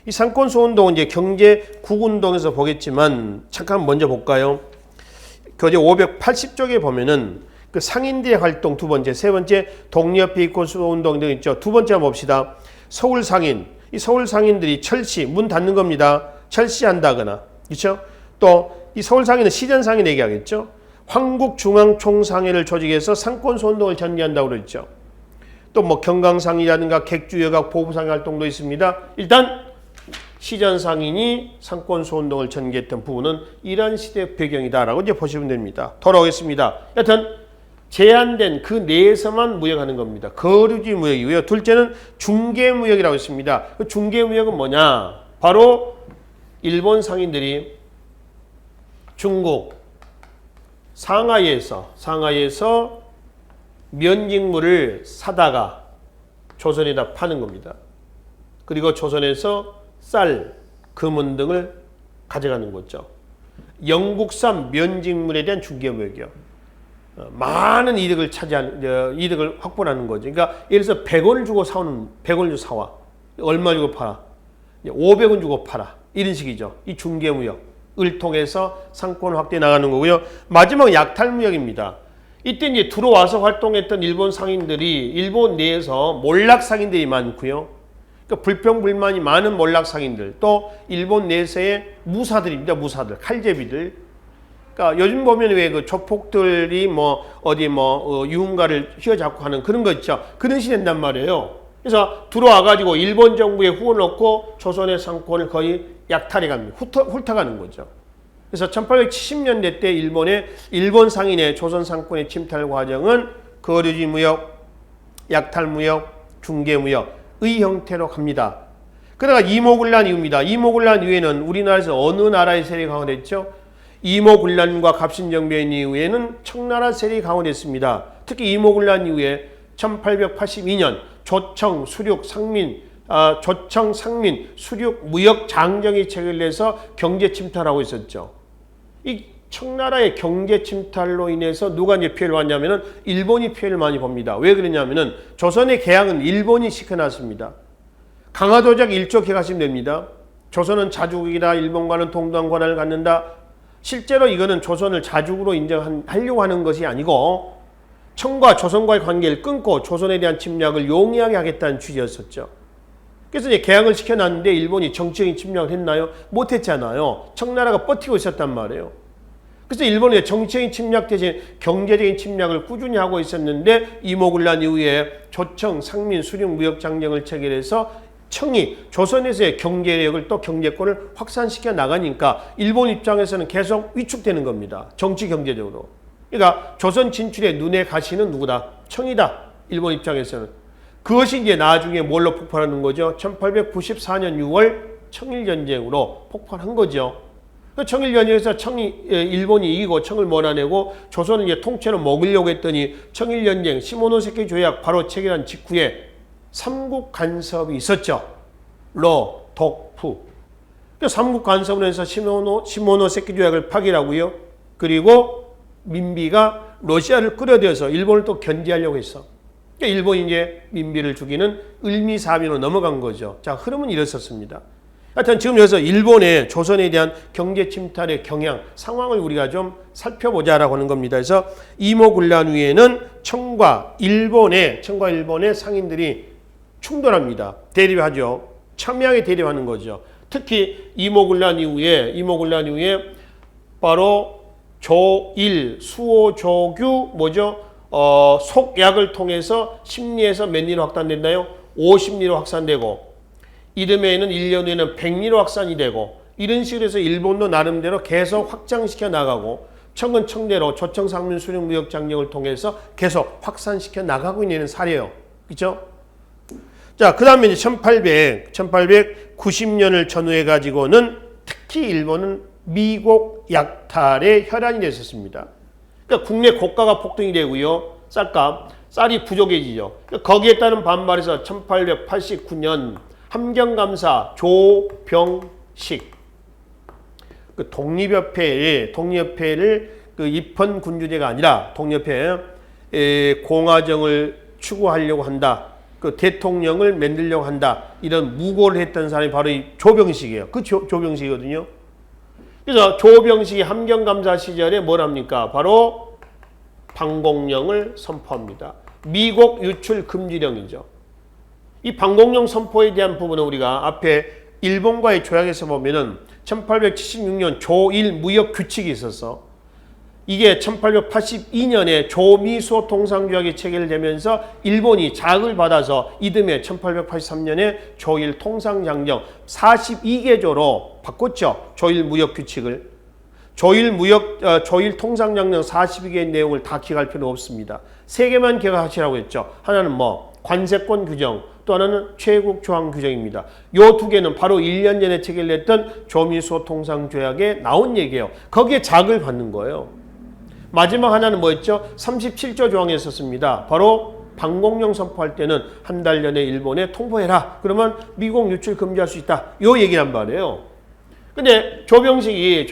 이 상권 수호 운동은 이제 경제 국운동에서 보겠지만 잠깐 먼저 볼까요? 교재 580쪽에 보면은 그 상인들의 활동 두 번째, 세 번째 독립 이권 수호 운동 등 있죠. 두 번째 한번 봅시다. 서울 상인, 이 서울 상인들이 철시 문 닫는 겁니다. 철시한다거나, 그렇죠? 또 이 서울 상인은 시전 상인 얘기하겠죠. 황국중앙총상회를 조직해서 상권 수호 운동을 전개한다고 그랬죠. 또 뭐 경강상이라든가 객주여각 보부상의 활동도 있습니다. 일단 시전 상인이 상권 수호 운동을 전개했던 부분은 이런 시대 배경이다라고 이제 보시면 됩니다. 돌아오겠습니다. 여튼 제한된 그 내에서만 무역하는 겁니다. 거류지 무역이고요. 둘째는 중개무역이라고 있습니다. 그 중개무역은 뭐냐? 바로 일본 상인들이 중국 상하이에서 면직물을 사다가 조선에다 파는 겁니다. 그리고 조선에서 쌀, 금은 등을 가져가는 거죠. 영국산 면직물에 대한 중개무역이요. 많은 이득을 확보하는 거죠. 그러니까 예를 들어서 100원을 주고 사오는 100원을 주고 사와. 얼마 주고 팔아? 500원 주고 팔아. 이런 식이죠. 이 중개무역을 통해서 상권 확대해 나가는 거고요. 마지막 약탈무역입니다. 이때 이제 들어와서 활동했던 일본 상인들이 일본 내에서 몰락 상인들이 많고요. 그러니까 불평불만이 많은 몰락 상인들, 또 일본 내세의 무사들입니다. 무사들, 칼제비들. 그러니까 요즘 보면 왜 그 조폭들이 유흥가를 휘어잡고 하는 그런 거 있죠. 그런 시대단 말이에요. 그래서 들어와가지고 일본 정부에 후원을 얻고 조선의 상권을 거의 약탈해 갑니다. 훑어가는 거죠. 그래서 1870년대 때 일본 상인의 조선 상권의 침탈 과정은 거류지 무역, 약탈 무역, 중개 무역의 형태로 갑니다. 그러다가 이모군란 이후입니다. 이모군란 이후에는 우리나라에서 어느 나라의 세력이 강화됐죠? 이모군란과 갑신정변 이후에는 청나라 세력이 강화됐습니다. 특히 이모군란 이후에 1882년 조청, 상민, 수륙, 무역 장정이 체결돼서 경제 침탈하고 있었죠. 이 청나라의 경제 침탈로 인해서 누가 이제 피해를 봤냐면은 일본이 피해를 많이 봅니다. 왜 그러냐면은 조선의 개항은 일본이 시켜놨습니다. 강화도적 1조 기억하시면 됩니다. 조선은 자주국이다. 일본과는 동등한 권한을 갖는다. 실제로 이거는 조선을 자주국으로 인정하려고 하는 것이 아니고 청과 조선과의 관계를 끊고 조선에 대한 침략을 용이하게 하겠다는 취지였었죠. 그래서 이제 개항을 시켜놨는데 일본이 정치적인 침략을 했나요? 못했잖아요. 청나라가 버티고 있었단 말이에요. 그래서 일본이 정치적인 침략 대신 경제적인 침략을 꾸준히 하고 있었는데 이모군란 이후에 조청, 상민, 수륙 무역 장정을 체결해서 청이 조선에서의 경제력을 또 경제권을 확산시켜 나가니까 일본 입장에서는 계속 위축되는 겁니다. 정치 경제적으로. 그러니까 조선 진출의 눈에 가시는 누구다? 청이다. 일본 입장에서는. 그것이 이제 나중에 뭘로 폭발하는 거죠? 1894년 6월 청일전쟁으로 폭발한 거죠. 청일전쟁에서 일본이 이기고 청을 몰아내고 조선을 이제 통째로 먹으려고 했더니 청일전쟁, 시모노세키 조약 바로 체결한 직후에 삼국 간섭이 있었죠. 로, 독, 푸. 삼국 간섭을 해서 시모노세키 조약을 파기라고요. 그리고 민비가 러시아를 끌어들여서 일본을 또 견제하려고 했어. 그러니까 일본이 이제 민비를 죽이는 을미사비로 넘어간 거죠. 자, 흐름은 이랬었습니다. 하여튼 지금 여기서 일본의 조선에 대한 경제 침탈의 경향, 상황을 우리가 좀 살펴보자라고 하는 겁니다. 그래서 이모군란 후에는 청과 일본의 상인들이 충돌합니다. 대립하죠. 첨예하게 대립하는 거죠. 특히 이모군란 이후에 바로 조일, 수호, 조규 속약을 통해서 심리에서 몇 리로 확산됐나요? 50리로 확산되고 이듬해에는 1년 후에는 100리로 확산이 되고 이런 식으로 해서 일본도 나름대로 계속 확장시켜 나가고 청은 청대로 조청, 상민, 수륙 무역 장정을 통해서 계속 확산시켜 나가고 있는 사례예요. 그렇죠? 자, 그 다음에 이제 1890년을 전후해 가지고는 특히 일본은 미국 약탈의 혈안이 됐었습니다. 그러니까 국내 고가가 폭등이 되고요. 쌀이 부족해지죠. 그러니까 거기에 따른 반발에서 1889년 함경감사 조병식 그 독립협회를 그 입헌 군주제가 아니라 독립협회 공화정을 추구하려고 한다. 그 대통령을 만들려고 한다. 이런 무고를 했던 사람이 바로 이 조병식이에요. 그 조병식이거든요. 그래서 조병식이 함경감사 시절에 뭘 합니까? 바로 방공령을 선포합니다. 미국 유출 금지령이죠. 이 방공령 선포에 대한 부분은 우리가 앞에 일본과의 조약에서 보면은 1876년 조일 무역 규칙이 있었어. 이게 1882년에 조미소 통상조약이 체결되면서 일본이 자극을 받아서 이듬해 1883년에 조일 통상장정 42개조로 바꿨죠. 조일 무역 규칙을. 조일 통상장정 42개의 내용을 다 기억할 필요 없습니다. 3개만 기억하시라고 했죠. 하나는 관세권 규정, 또 하나는 최국 조항 규정입니다. 요 두 개는 바로 1년 전에 체결했던 조미소 통상조약에 나온 얘기예요. 거기에 작을 받는 거예요. 마지막 하나는 뭐였죠? 37조 조항에 있었습니다. 바로 방공령 선포할 때는 한 달 전에 일본에 통보해라. 그러면 미국 유출 금지할 수 있다. 요 얘기란 말이에요. 근데 조병식이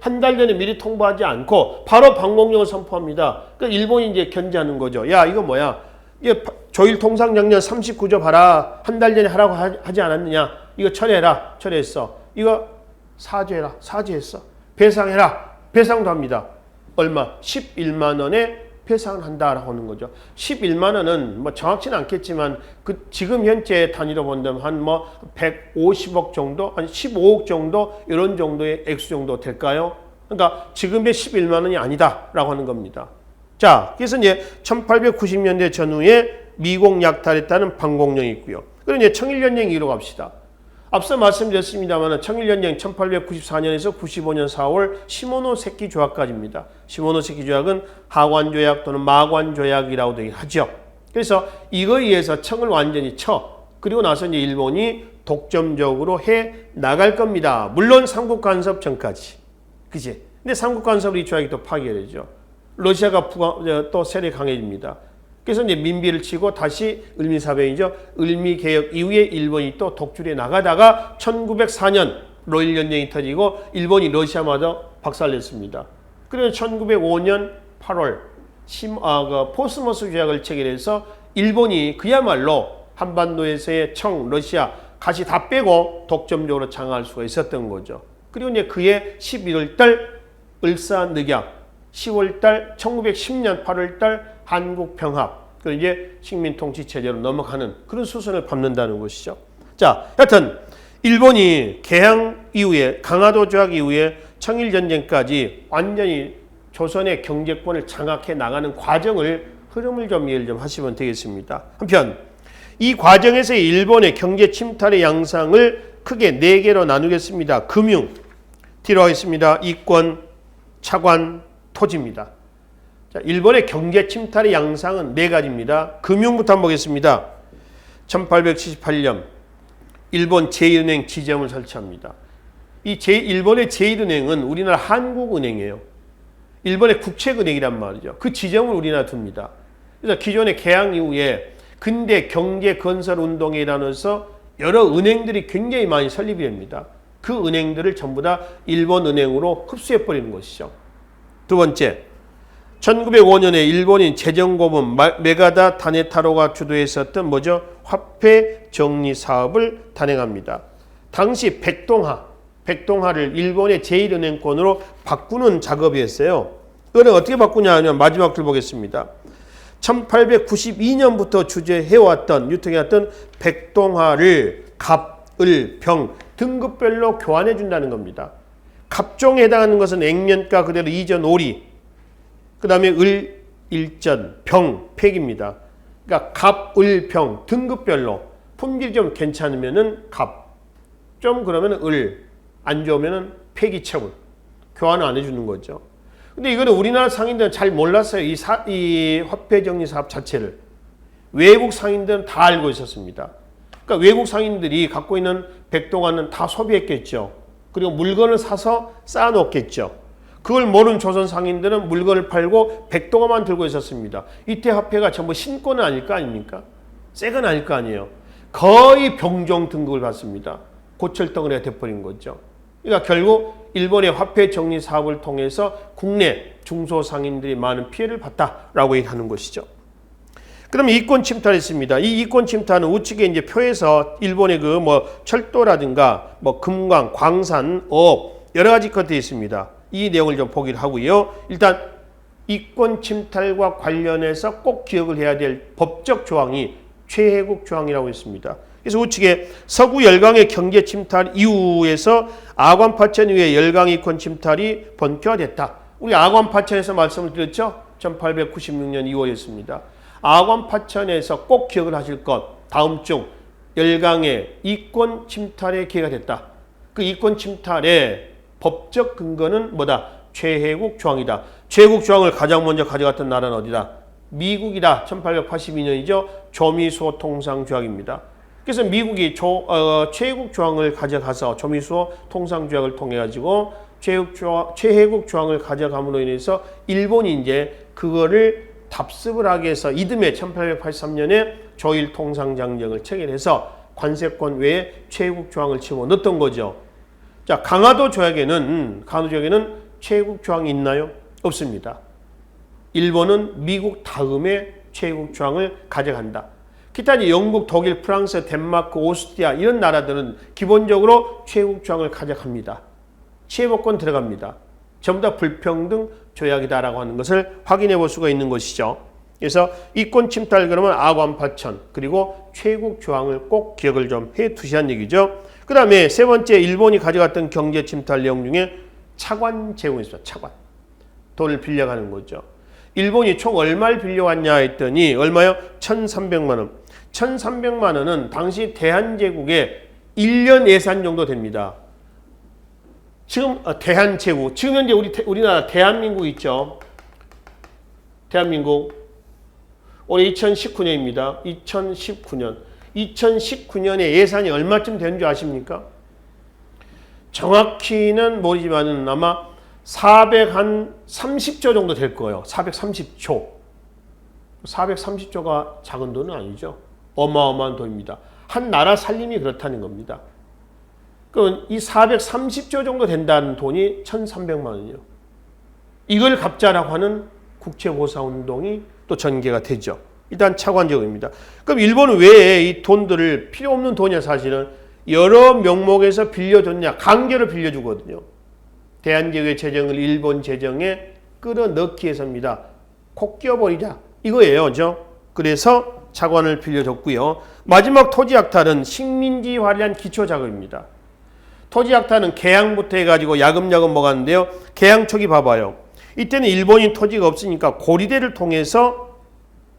한 달 전에 미리 통보하지 않고 바로 방공령을 선포합니다. 그러니까 일본이 이제 견제하는 거죠. 야, 이거 뭐야? 이게 조일 통상정령 39조 봐라. 한 달 전에 하라고 하지 않았느냐? 이거 철회해라. 철회했어. 이거 사죄해라. 사죄했어. 배상해라. 배상도 합니다. 얼마? 11만 원에 배상을 한다라고 하는 거죠. 11만 원은 뭐 정확치는 않겠지만 그 지금 현재 단위로 본다면 한 뭐 150억 정도, 한 15억 정도 이런 정도의 액수 정도 될까요? 그러니까 지금의 11만 원이 아니다라고 하는 겁니다. 자, 그래서 이제 1890년대 전후에 미국 약탈했다는 방공령이 있고요. 그리고 이제 청일연령 이후로 갑시다. 앞서 말씀드렸습니다만 청일연령 1894년에서 95년 4월 시모노세키 조약까지입니다. 시모노세키 조약은 하관조약 또는 마관조약이라고 되긴 하죠. 그래서 이거에 의해서 청을 완전히 그리고 나서 이제 일본이 독점적으로 해 나갈 겁니다. 물론 삼국 간섭 전까지. 그지? 근데 삼국 간섭으로 이 조약이 또 파괴되죠. 러시아가 또 세력이 강해집니다. 그래서 이제 민비를 치고 다시 을미사변이죠. 을미개혁 이후에 일본이 또 독주에 나가다가 1904년 로일연쟁이 터지고 일본이 러시아마저 박살냈습니다. 그리고 1905년 8월 포스모스 조약을 체결해서 일본이 그야말로 한반도에서의 청, 러시아 가시 다 빼고 독점적으로 장악할 수가 있었던 거죠. 그리고 이제 그해 11월 달 을사늑약, 10월 달 1910년 8월 달 한국 병합, 그 이제 식민통치 체제로 넘어가는 그런 수순을 밟는다는 것이죠. 자, 여튼 일본이 개항 이후에 강화도 조약 이후에 청일 전쟁까지 완전히 조선의 경제권을 장악해 나가는 흐름을 좀 이해를 좀 하시면 되겠습니다. 한편 이 과정에서 일본의 경제 침탈의 양상을 크게 4개로 나누겠습니다. 금융, 뒤로 하겠습니다. 이권, 차관, 토지입니다. 자, 일본의 경제 침탈의 양상은 4가지입니다. 금융부터 한번 보겠습니다. 1878년 일본 제1은행 지점을 설치합니다. 일본의 제1은행은 우리나라 한국은행이에요. 일본의 국책은행이란 말이죠. 그 지점을 우리나라 둡니다. 그래서 기존의 개항 이후에 근대 경제 건설 운동에 일하면서 여러 은행들이 굉장히 많이 설립이 됩니다. 그 은행들을 전부 다 일본 은행으로 흡수해버리는 것이죠. 두 번째, 1905년에 일본인 재정고문 메가다 다네타로가 주도했었던 화폐 정리 사업을 단행합니다. 당시 백동화를 일본의 제1은행권으로 바꾸는 작업이었어요. 이거는 어떻게 바꾸냐 하면 마지막 줄 보겠습니다. 1892년부터 주재해왔던 유통해왔던 백동화를 갑, 을, 병 등급별로 교환해 준다는 겁니다. 갑종에 해당하는 것은 액면가 그대로 이전 오리, 그 다음에 을, 일전, 병, 팩입니다. 그러니까 갑, 을, 병 등급별로 품질이 좀 괜찮으면은 갑, 좀 그러면 을, 안 좋으면은 폐기 처분, 교환을 안 해주는 거죠. 근데 이거는 우리나라 상인들은 잘 몰랐어요. 이 화폐 정리 사업 자체를. 외국 상인들은 다 알고 있었습니다. 그러니까 외국 상인들이 갖고 있는 백동화는 다 소비했겠죠. 그리고 물건을 사서 쌓아놓겠죠. 그걸 모르는 조선 상인들은 물건을 팔고 백동화만 들고 있었습니다. 이때 화폐가 전부 신권은 아닐 거 아닙니까? 새 건 아닐 거 아니에요. 거의 병종 등급을 받습니다. 고철덩어리가 돼버린 거죠. 그러니까 결국 일본의 화폐 정리 사업을 통해서 국내 중소상인들이 많은 피해를 봤다라고 얘기하는 것이죠. 그러면 이권 침탈이 있습니다. 이 이권 침탈은 우측에 이제 표에서 일본의 철도라든가 금광, 광산, 업 여러 가지 것들이 있습니다. 이 내용을 좀 보기를 하고요. 일단 이권 침탈과 관련해서 꼭 기억을 해야 될 법적 조항이 최혜국 조항이라고 있습니다. 그래서 우측에 서구 열강의 경제 침탈 이후에서 아관 파천 이후에 열강 이권 침탈이 본격화됐다. 우리 아관 파천에서 말씀을 드렸죠. 1896년 2월이었습니다. 아관 파천에서 꼭 기억을 하실 것, 다음 중 열강의 이권 침탈의 기회가 됐다. 그 이권 침탈의 법적 근거는 뭐다? 최혜국 조항이다. 최혜국 조항을 가장 먼저 가져갔던 나라는 어디다? 미국이다. 1882년이죠. 조미수호 통상조약입니다. 그래서 미국이 최해국 조항을 가져가서 조미수호 통상조약을 통해 가지고 최해국 조항을 가져감으로 인해서 일본이 이제 그거를 답습을 하기 위해서 이듬해 1883년에 조일 통상장정을 체결해서 관세권 외에 최해국 조항을 집어넣었던 거죠. 자, 강화도 조약에는 최해국 조항이 있나요? 없습니다. 일본은 미국 다음에 최해국 조항을 가져간다. 기타 이제 영국, 독일, 프랑스, 덴마크, 오스트리아 이런 나라들은 기본적으로 최해국 조항을 가져갑니다. 취해복권 들어갑니다. 전부 다 불평등 조약이다라고 하는 것을 확인해 볼 수가 있는 것이죠. 그래서 이권 침탈 그러면 아관파천 그리고 최해국 조항을 꼭 기억을 좀 해 두시란 얘기죠. 그 다음에 세 번째 일본이 가져갔던 경제 침탈 내용 중에 차관 제공이 있습니다. 차관. 돈을 빌려가는 거죠. 일본이 총 얼마를 빌려왔냐 했더니 얼마요? 1,300만 원. 1,300만 원은 당시 대한제국의 1년 예산 정도 됩니다. 지금 대한제국, 지금 현재 우리나라 대한민국 있죠. 대한민국 올해 2019년입니다. 2019년에 예산이 얼마쯤 되는 줄 아십니까? 정확히는 모르지만은 아마 430조 정도 될 거예요. 430조. 430조가 작은 돈은 아니죠. 어마어마한 돈입니다. 한 나라 살림이 그렇다는 겁니다. 그럼 이 430조 정도 된다는 돈이 1,300만 원이요. 이걸 갚자라고 하는 국채보상운동이 또 전개가 되죠. 일단 차관적입니다. 그럼 일본은 왜 이 돈들을 필요 없는 돈이야 사실은 여러 명목에서 빌려줬냐. 강제로 빌려주거든요. 대한제국의 재정을 일본 재정에 끌어넣기 위해서입니다. 콕 끼워버리자. 이거예요. 그죠? 그래서 차관을 빌려줬고요. 마지막 토지약탈은 식민지 관련 기초작업입니다. 토지약탈은 개항부터 해가지고 야금야금 먹었는데요. 개항 초기 봐봐요. 이때는 일본인 토지가 없으니까 고리대를 통해서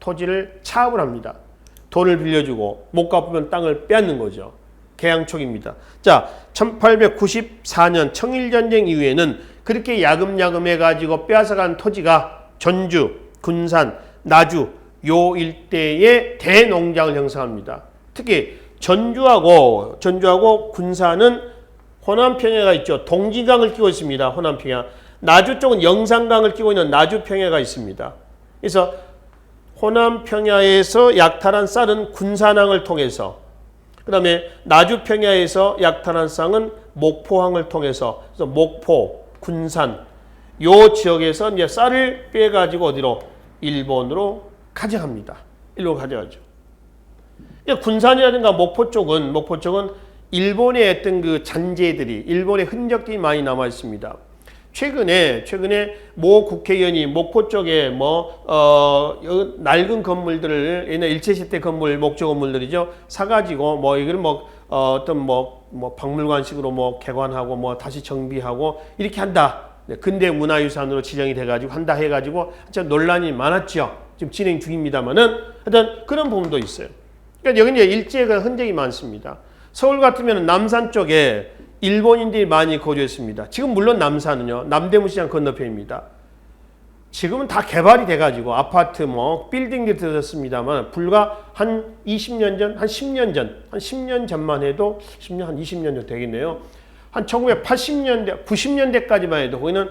토지를 차압을 합니다. 돈을 빌려주고 못 갚으면 땅을 빼앗는 거죠. 개항 초기입니다. 자, 1894년 청일전쟁 이후에는 그렇게 야금야금 해가지고 빼앗아간 토지가 전주, 군산, 나주 요 일대의 대농장을 형성합니다. 특히 전주하고 군산은 호남평야가 있죠. 동진강을 끼고 있습니다. 호남평야. 나주 쪽은 영산강을 끼고 있는 나주평야가 있습니다. 그래서 호남평야에서 약탈한 쌀은 군산항을 통해서 그 다음에 나주평야에서 약탈한 쌀은 목포항을 통해서 그래서 목포, 군산 요 지역에서 이제 쌀을 빼가지고 어디로? 일본으로 가져갑니다. 일본 가져가죠. 군산이라든가 목포 쪽은 일본의 어떤 그 잔재들이 일본의 흔적들이 많이 남아 있습니다. 최근에 모 국회의원이 목포 쪽에 낡은 건물들을 옛날 일제시대 건물 목조 건물들이죠 사가지고 이걸 어떤 박물관식으로 개관하고 다시 정비하고 이렇게 한다. 근대 문화유산으로 지정이 돼가지고 한다 해가지고 참 논란이 많았죠. 지금 진행 중입니다만은 하여튼 그런 부분도 있어요. 그러니까 여기 이제 일제가 흔적이 많습니다. 서울 같으면 남산 쪽에 일본인들이 많이 거주했습니다. 지금 물론 남산은요. 남대문시장 건너편입니다. 지금은 다 개발이 돼가지고 아파트 빌딩들이 들어섰습니다만 불과 한 20년 전, 한 10년 전만 해도 10년, 한 20년 전 되겠네요. 한 1980년대, 90년대까지만 해도 거기는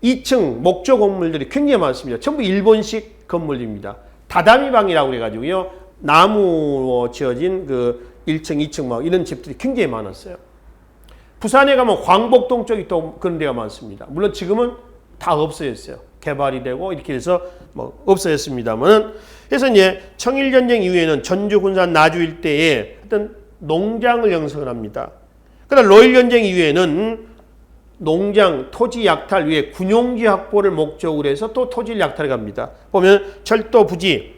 2층 목조 건물들이 굉장히 많습니다. 전부 일본식 건물입니다. 다다미방이라고 그래가지고요. 나무로 지어진 그 1층, 2층 이런 집들이 굉장히 많았어요. 부산에 가면 광복동 쪽이 또 그런 데가 많습니다. 물론 지금은 다 없어졌어요. 개발이 되고 이렇게 해서 없어졌습니다만. 그래서 이제 청일전쟁 이후에는 전주, 군산, 나주 일대에 어떤 농장을 형성을 합니다. 그러나 로일전쟁 이후에는 농장, 토지 약탈 위에 군용지 확보를 목적으로 해서 또 토지를 약탈해 갑니다. 보면 철도 부지,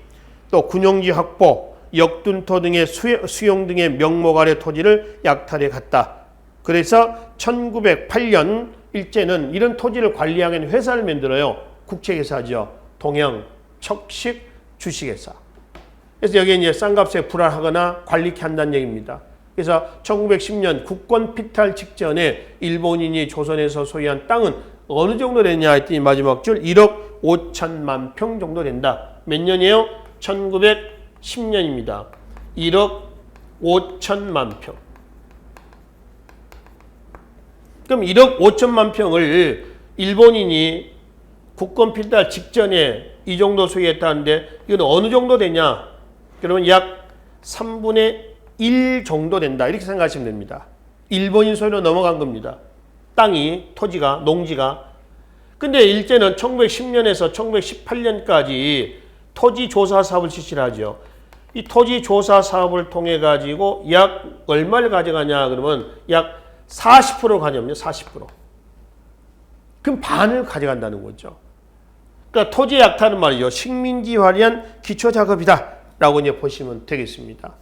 또 군용지 확보, 역둔토 등의 수용 등의 명목 아래 토지를 약탈해 갔다. 그래서 1908년 일제는 이런 토지를 관리하기 위한 회사를 만들어요. 국책회사죠. 동양, 척식, 주식회사. 그래서 여기에 이제 싼값에 불알하거나 관리케 한다는 얘기입니다. 그래서 1910년 국권 피탈 직전에 일본인이 조선에서 소유한 땅은 어느 정도 됐냐 했더니 마지막 줄 1억 5천만 평 정도 된다. 몇 년이에요? 1910년입니다. 1억 5천만 평. 그럼 1억 5천만 평을 일본인이 국권 필달 직전에 이 정도 소유했다는데 이건 어느 정도 되냐? 그러면 약 3분의 1 정도 된다. 이렇게 생각하시면 됩니다. 일본인 소유로 넘어간 겁니다. 땅이, 토지가, 농지가. 근데 일제는 1910년에서 1918년까지 토지 조사 사업을 실시를 하죠. 이 토지 조사 사업을 통해 가지고 약 얼마를 가져가냐 그러면 약 40%를 가져갑니다. 40%. 그럼 반을 가져간다는 거죠. 그러니까 토지 약탈은 말이죠. 식민지 화려한 기초 작업이다 라고 이제 보시면 되겠습니다.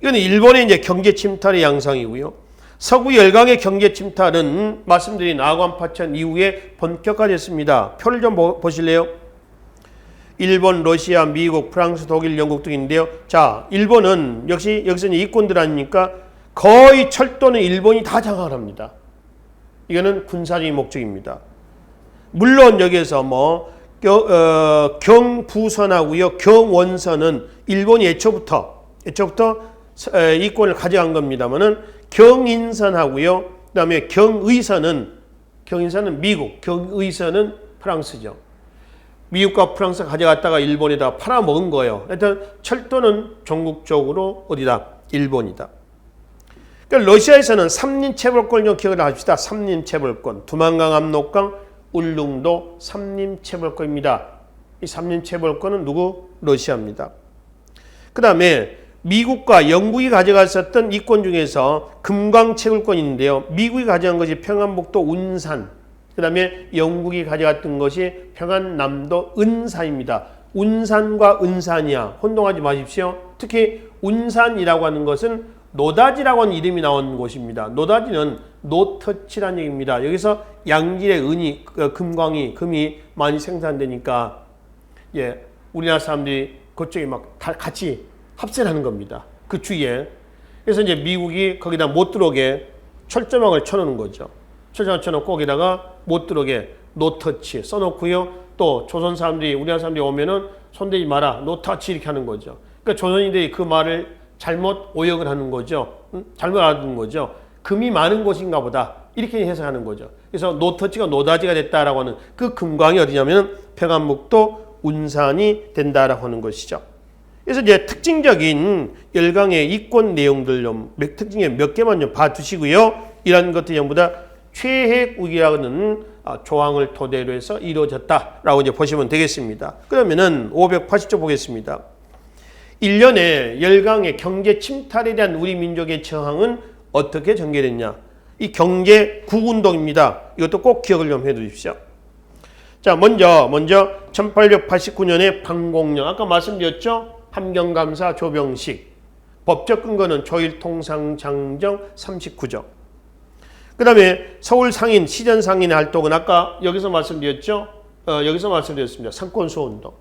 이건 일본의 이제 경제 침탈의 양상이고요. 서구 열강의 경제 침탈은 말씀드린 아관 파천 이후에 본격화됐습니다. 표를 좀 보실래요? 일본, 러시아, 미국, 프랑스, 독일, 영국 등인데요. 자, 일본은 역시 여기서 이제 이권들 아닙니까? 거의 철도는 일본이 다 장악을 합니다. 이거는 군사적인 목적입니다. 물론 여기에서 경부선하고요, 경원선은 일본이 애초부터 이권을 가져간 겁니다만은 경인선하고요, 그다음에 경의선은 미국, 경의선은 프랑스죠. 미국과 프랑스가 가져갔다가 일본에다 팔아먹은 거예요. 하여튼 철도는 전국적으로 어디다? 일본이다. 그러니까 러시아에서는 삼림체벌권 좀 기억을 합시다. 삼림체벌권. 두만강, 압록강, 울릉도 삼림체벌권입니다. 이 삼림체벌권은 누구? 러시아입니다. 그 다음에 미국과 영국이 가져갔었던 이권 중에서 금강채굴권이 있는데요. 미국이 가져간 것이 평안북도 운산, 그 다음에 영국이 가져갔던 것이 평안남도 은산입니다. 운산과 은산이야 혼동하지 마십시오. 특히 운산이라고 하는 것은 노다지라고 하는 이름이 나온 곳입니다. 노다지는 노터치라는 얘기입니다. 여기서 양질의 은이, 금이 많이 생산되니까 예, 우리나라 사람들이 그쪽에 막 다 같이 합세하는 겁니다. 그 주위에. 그래서 이제 미국이 거기다 못 들어오게 철조망을 쳐놓는 거죠. 철조망 쳐놓고 거기다가 못 들어오게 노터치 써놓고요. 또 조선 사람들이, 우리나라 사람들이 오면은 손대지 마라, 노터치 이렇게 하는 거죠. 그러니까 조선인들이 그 말을 잘못 오역을 하는 거죠. 잘못 알아듣는 거죠. 금이 많은 곳인가 보다. 이렇게 해석하는 거죠. 그래서 노터치가 노다지가 됐다라고 하는 그 금광이 어디냐면 평안북도 운산이 된다라고 하는 것이죠. 그래서 이제 특징적인 열강의 이권 내용들 좀 특징의 몇 개만 좀 봐두시고요. 이런 것들이 전부 다 최핵우기라는 조항을 토대로 해서 이루어졌다라고 이제 보시면 되겠습니다. 그러면은 580조 보겠습니다. 1년에 열강의 경제 침탈에 대한 우리 민족의 저항은 어떻게 전개됐냐? 이 경제 국운동입니다. 이것도 꼭 기억을 좀 해두십시오. 자, 먼저 1889년에 방공령, 아까 말씀드렸죠? 함경감사 조병식, 법적 근거는 조일통상장정 39조. 그 다음에 서울상인, 시전상인의 활동은 아까 여기서 말씀드렸죠? 여기서 말씀드렸습니다. 상권수호운동.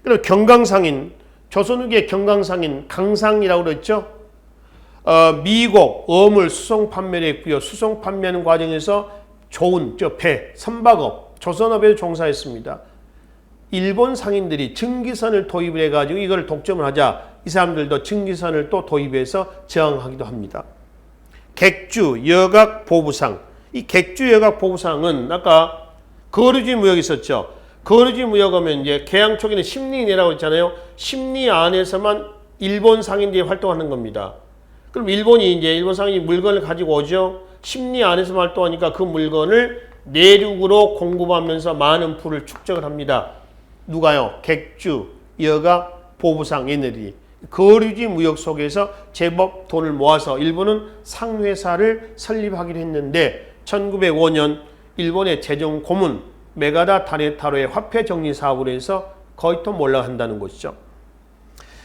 그리고 경강상인, 조선 후기의 경강상인 강상이라고 그랬죠? 미국, 어물, 수송 판매를 했고요. 수송 판매하는 과정에서 좋은 배, 선박업, 조선업에 종사했습니다. 일본 상인들이 증기선을 도입을 해가지고 이걸 독점을 하자 이 사람들도 증기선을 또 도입해서 저항하기도 합니다. 객주, 여각, 보부상. 이 객주, 여각, 보부상은 아까 거류지 무역이 있었죠. 거류지 무역하면 이제 개항 초기는 심리내라고 했잖아요. 심리 안에서만 일본 상인들이 활동하는 겁니다. 그럼 일본 상인이 물건을 가지고 오죠. 심리 안에서 활동하니까 그 물건을 내륙으로 공급하면서 많은 부를 축적을 합니다. 누가요? 객주, 여각, 보부상 얘네들이 거류지 무역 속에서 제법 돈을 모아서 일본은 상회사를 설립하기로 했는데 1905년 일본의 재정 고문 메가다 다네타로의 화폐 정리 사업으로 해서 거의 또 몰락한다는 것이죠.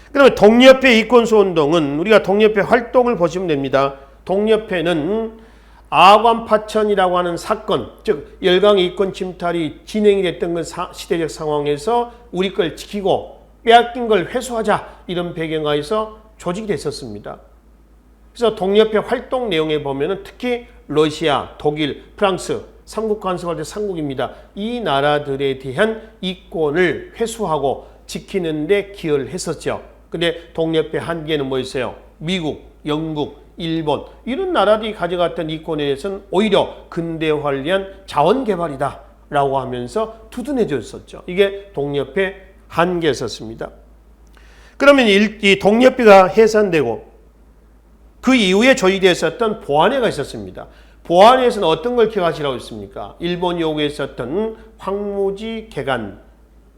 그다음에 독립회 이권수운동은 우리가 독립회 활동을 보시면 됩니다. 독립회는 아관파천이라고 하는 사건, 즉 열강의 이권 침탈이 진행이 됐던 그 시대적 상황에서 우리 걸 지키고 빼앗긴 걸 회수하자 이런 배경하에서 조직이 됐었습니다. 그래서 독립회 활동 내용에 보면은 특히 러시아, 독일, 프랑스 삼국 간섭할 때 삼국입니다. 이 나라들에 대한 이권을 회수하고 지키는 데 기여를 했었죠. 근데 독립의 한계는 뭐였어요? 미국, 영국, 일본 이런 나라들이 가져갔던 이권에 대해서는 오히려 근대화를 위한 자원 개발이다 라고 하면서 두둔해줬었죠. 이게 독립의 한계였었습니다. 그러면 이 독립비가 해산되고 그 이후에 조직되었었던 보안회가 있었습니다. 보안회에서는 어떤 걸 기억하시라고 했습니까? 일본 요구에 있었던 황무지 개간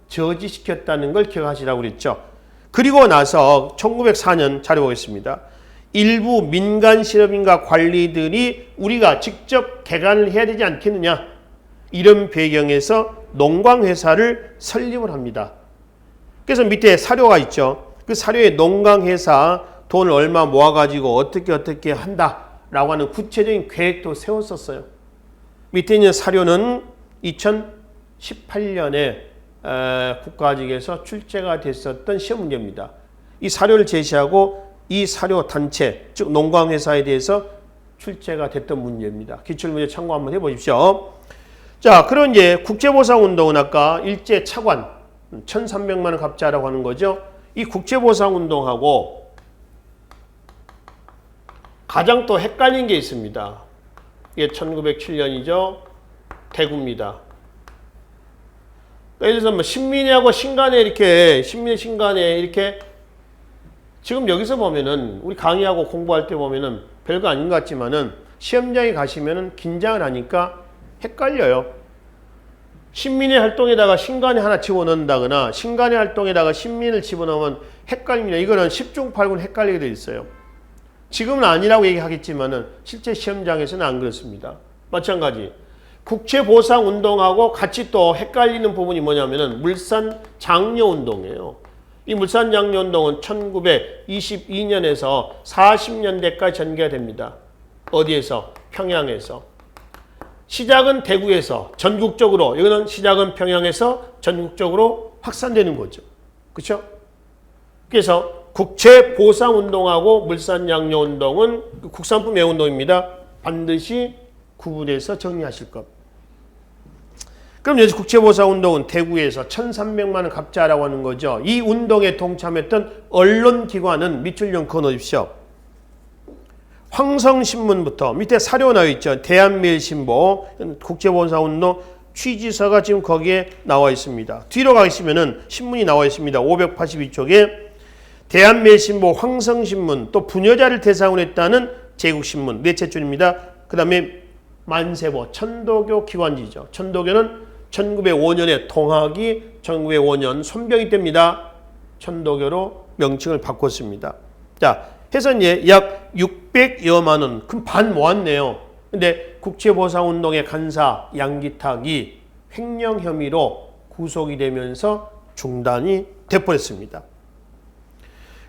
저지시켰다는 걸 기억하시라고 그랬죠. 그리고 나서 1904년 자료 보겠습니다. 일부 민간 실업인과 관리들이 우리가 직접 개간을 해야 되지 않겠느냐 이런 배경에서 농광회사를 설립을 합니다. 그래서 밑에 사료가 있죠. 그 사료에 농광회사 돈을 얼마 모아가지고 어떻게 한다라고 하는 구체적인 계획도 세웠었어요. 밑에 있는 사료는 2018년에 국가직에서 출제가 됐었던 시험 문제입니다. 이 사료를 제시하고 이 사료 단체, 즉 농광회사에 대해서 출제가 됐던 문제입니다. 기출문제 참고 한번 해보십시오. 자, 그럼 이제 국제보상운동은 아까 일제 차관 1,300만 원 갚자라고 하는 거죠. 이 국제보상운동하고 가장 또 헷갈린 게 있습니다. 이게 1907년이죠. 대구입니다. 예를 들어서 뭐 신민회하고 신간회 이렇게 신간회 이렇게 지금 여기서 보면은 우리 강의하고 공부할 때 보면은 별거 아닌 것 같지만은 시험장에 가시면은 긴장을 하니까 헷갈려요. 신민의 활동에다가 신간회 하나 집어넣는다거나 신간회 활동에다가 신민을 집어넣으면 헷갈립니다. 이거는 10중 8구 헷갈리게 돼 있어요. 지금은 아니라고 얘기하겠지만은 실제 시험장에서는 안 그렇습니다. 마찬가지. 국채보상운동하고 같이 또 헷갈리는 부분이 뭐냐면은 물산장려운동이에요. 이 물산장려운동은 1922년에서 40년대까지 전개가 됩니다. 어디에서? 평양에서. 시작은 대구에서 전국적으로, 여기는 시작은 평양에서 전국적으로 확산되는 거죠. 그렇죠? 그래서 국채보상운동하고 물산장려운동은 국산품 애운동입니다. 반드시 구분해서 정리하실 것. 그럼 여기서 국채보상운동은 대구에서 1,300만 원 갚자라고 하는 거죠. 이 운동에 동참했던 언론기관은 밑줄 좀 그어놓으십시오. 황성신문부터 밑에 사료 나와 있죠. 대한매일신보 국제보상운동 취지서가 지금 거기에 나와 있습니다. 뒤로 가시면은 신문이 나와 있습니다. 582쪽에 대한매일신보, 황성신문, 또 부녀자를 대상으로 했다는 제국신문 넷째 줄입니다. 그 다음에 만세보 천도교 기관지죠. 천도교는 1905년에 통학이 1905년 손병이 때입니다. 천도교로 명칭을 바꿨습니다. 자, 해서 이제 약 600여만 원, 그럼 반 모았네요. 근데 국채보상운동의 간사 양기탁이 횡령 혐의로 구속이 되면서 중단이 돼버렸습니다.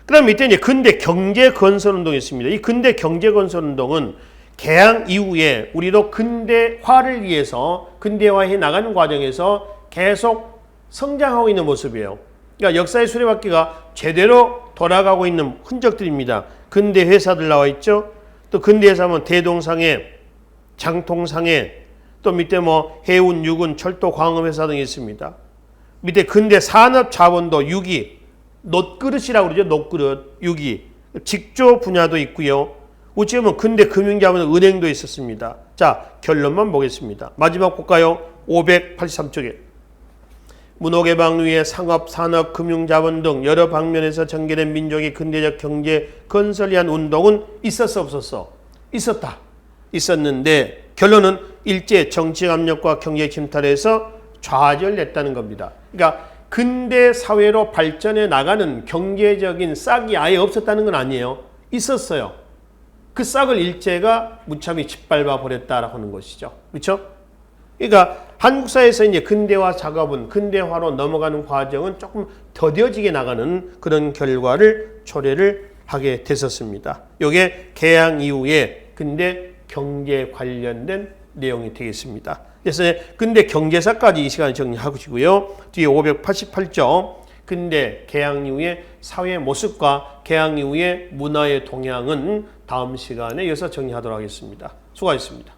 그 다음 밑에 이제 근대 경제건설운동이 있습니다. 이 근대 경제건설운동은 개항 이후에 우리도 근대화를 위해서 근대화해 나가는 과정에서 계속 성장하고 있는 모습이에요. 그러니까 역사의 수레바퀴가 제대로 돌아가고 있는 흔적들입니다. 근대 회사들 나와 있죠. 또 근대 회사면 대동상해, 장통상해, 또 밑에 뭐 해운, 육은, 철도, 광업 회사 등이 있습니다. 밑에 근대 산업 자본도 6위, 놋그릇이라고 그러죠. 놋그릇 6위. 직조 분야도 있고요. 어찌 보면 근대 금융자본은 은행도 있었습니다. 자, 결론만 보겠습니다. 마지막 볼까요? 583쪽에. 문호개방 위에 상업, 산업, 금융자본 등 여러 방면에서 전개된 민족의 근대적 경제 건설을 위한 운동은 있었어 없었어? 있었다. 있었는데 결론은 일제 정치 압력과 경제 침탈에서 좌절됐다는 겁니다. 그러니까 근대 사회로 발전해 나가는 경제적인 싹이 아예 없었다는 건 아니에요. 있었어요. 그 싹을 일제가 무참히 짓밟아 버렸다라고 하는 것이죠. 그렇죠? 그러니까 한국사에서 이제 근대화 작업은 근대화로 넘어가는 과정은 조금 더뎌지게 나가는 그런 결과를 초래를 하게 됐었습니다. 이게 개항 이후에 근대 경제 관련된 내용이 되겠습니다. 그래서 근대 경제사까지 이 시간에 정리하시고요. 뒤에 588쪽 근대 개항 이후의 사회 모습과 개항 이후의 문화의 동향은 다음 시간에 이어서 정리하도록 하겠습니다. 수고하셨습니다.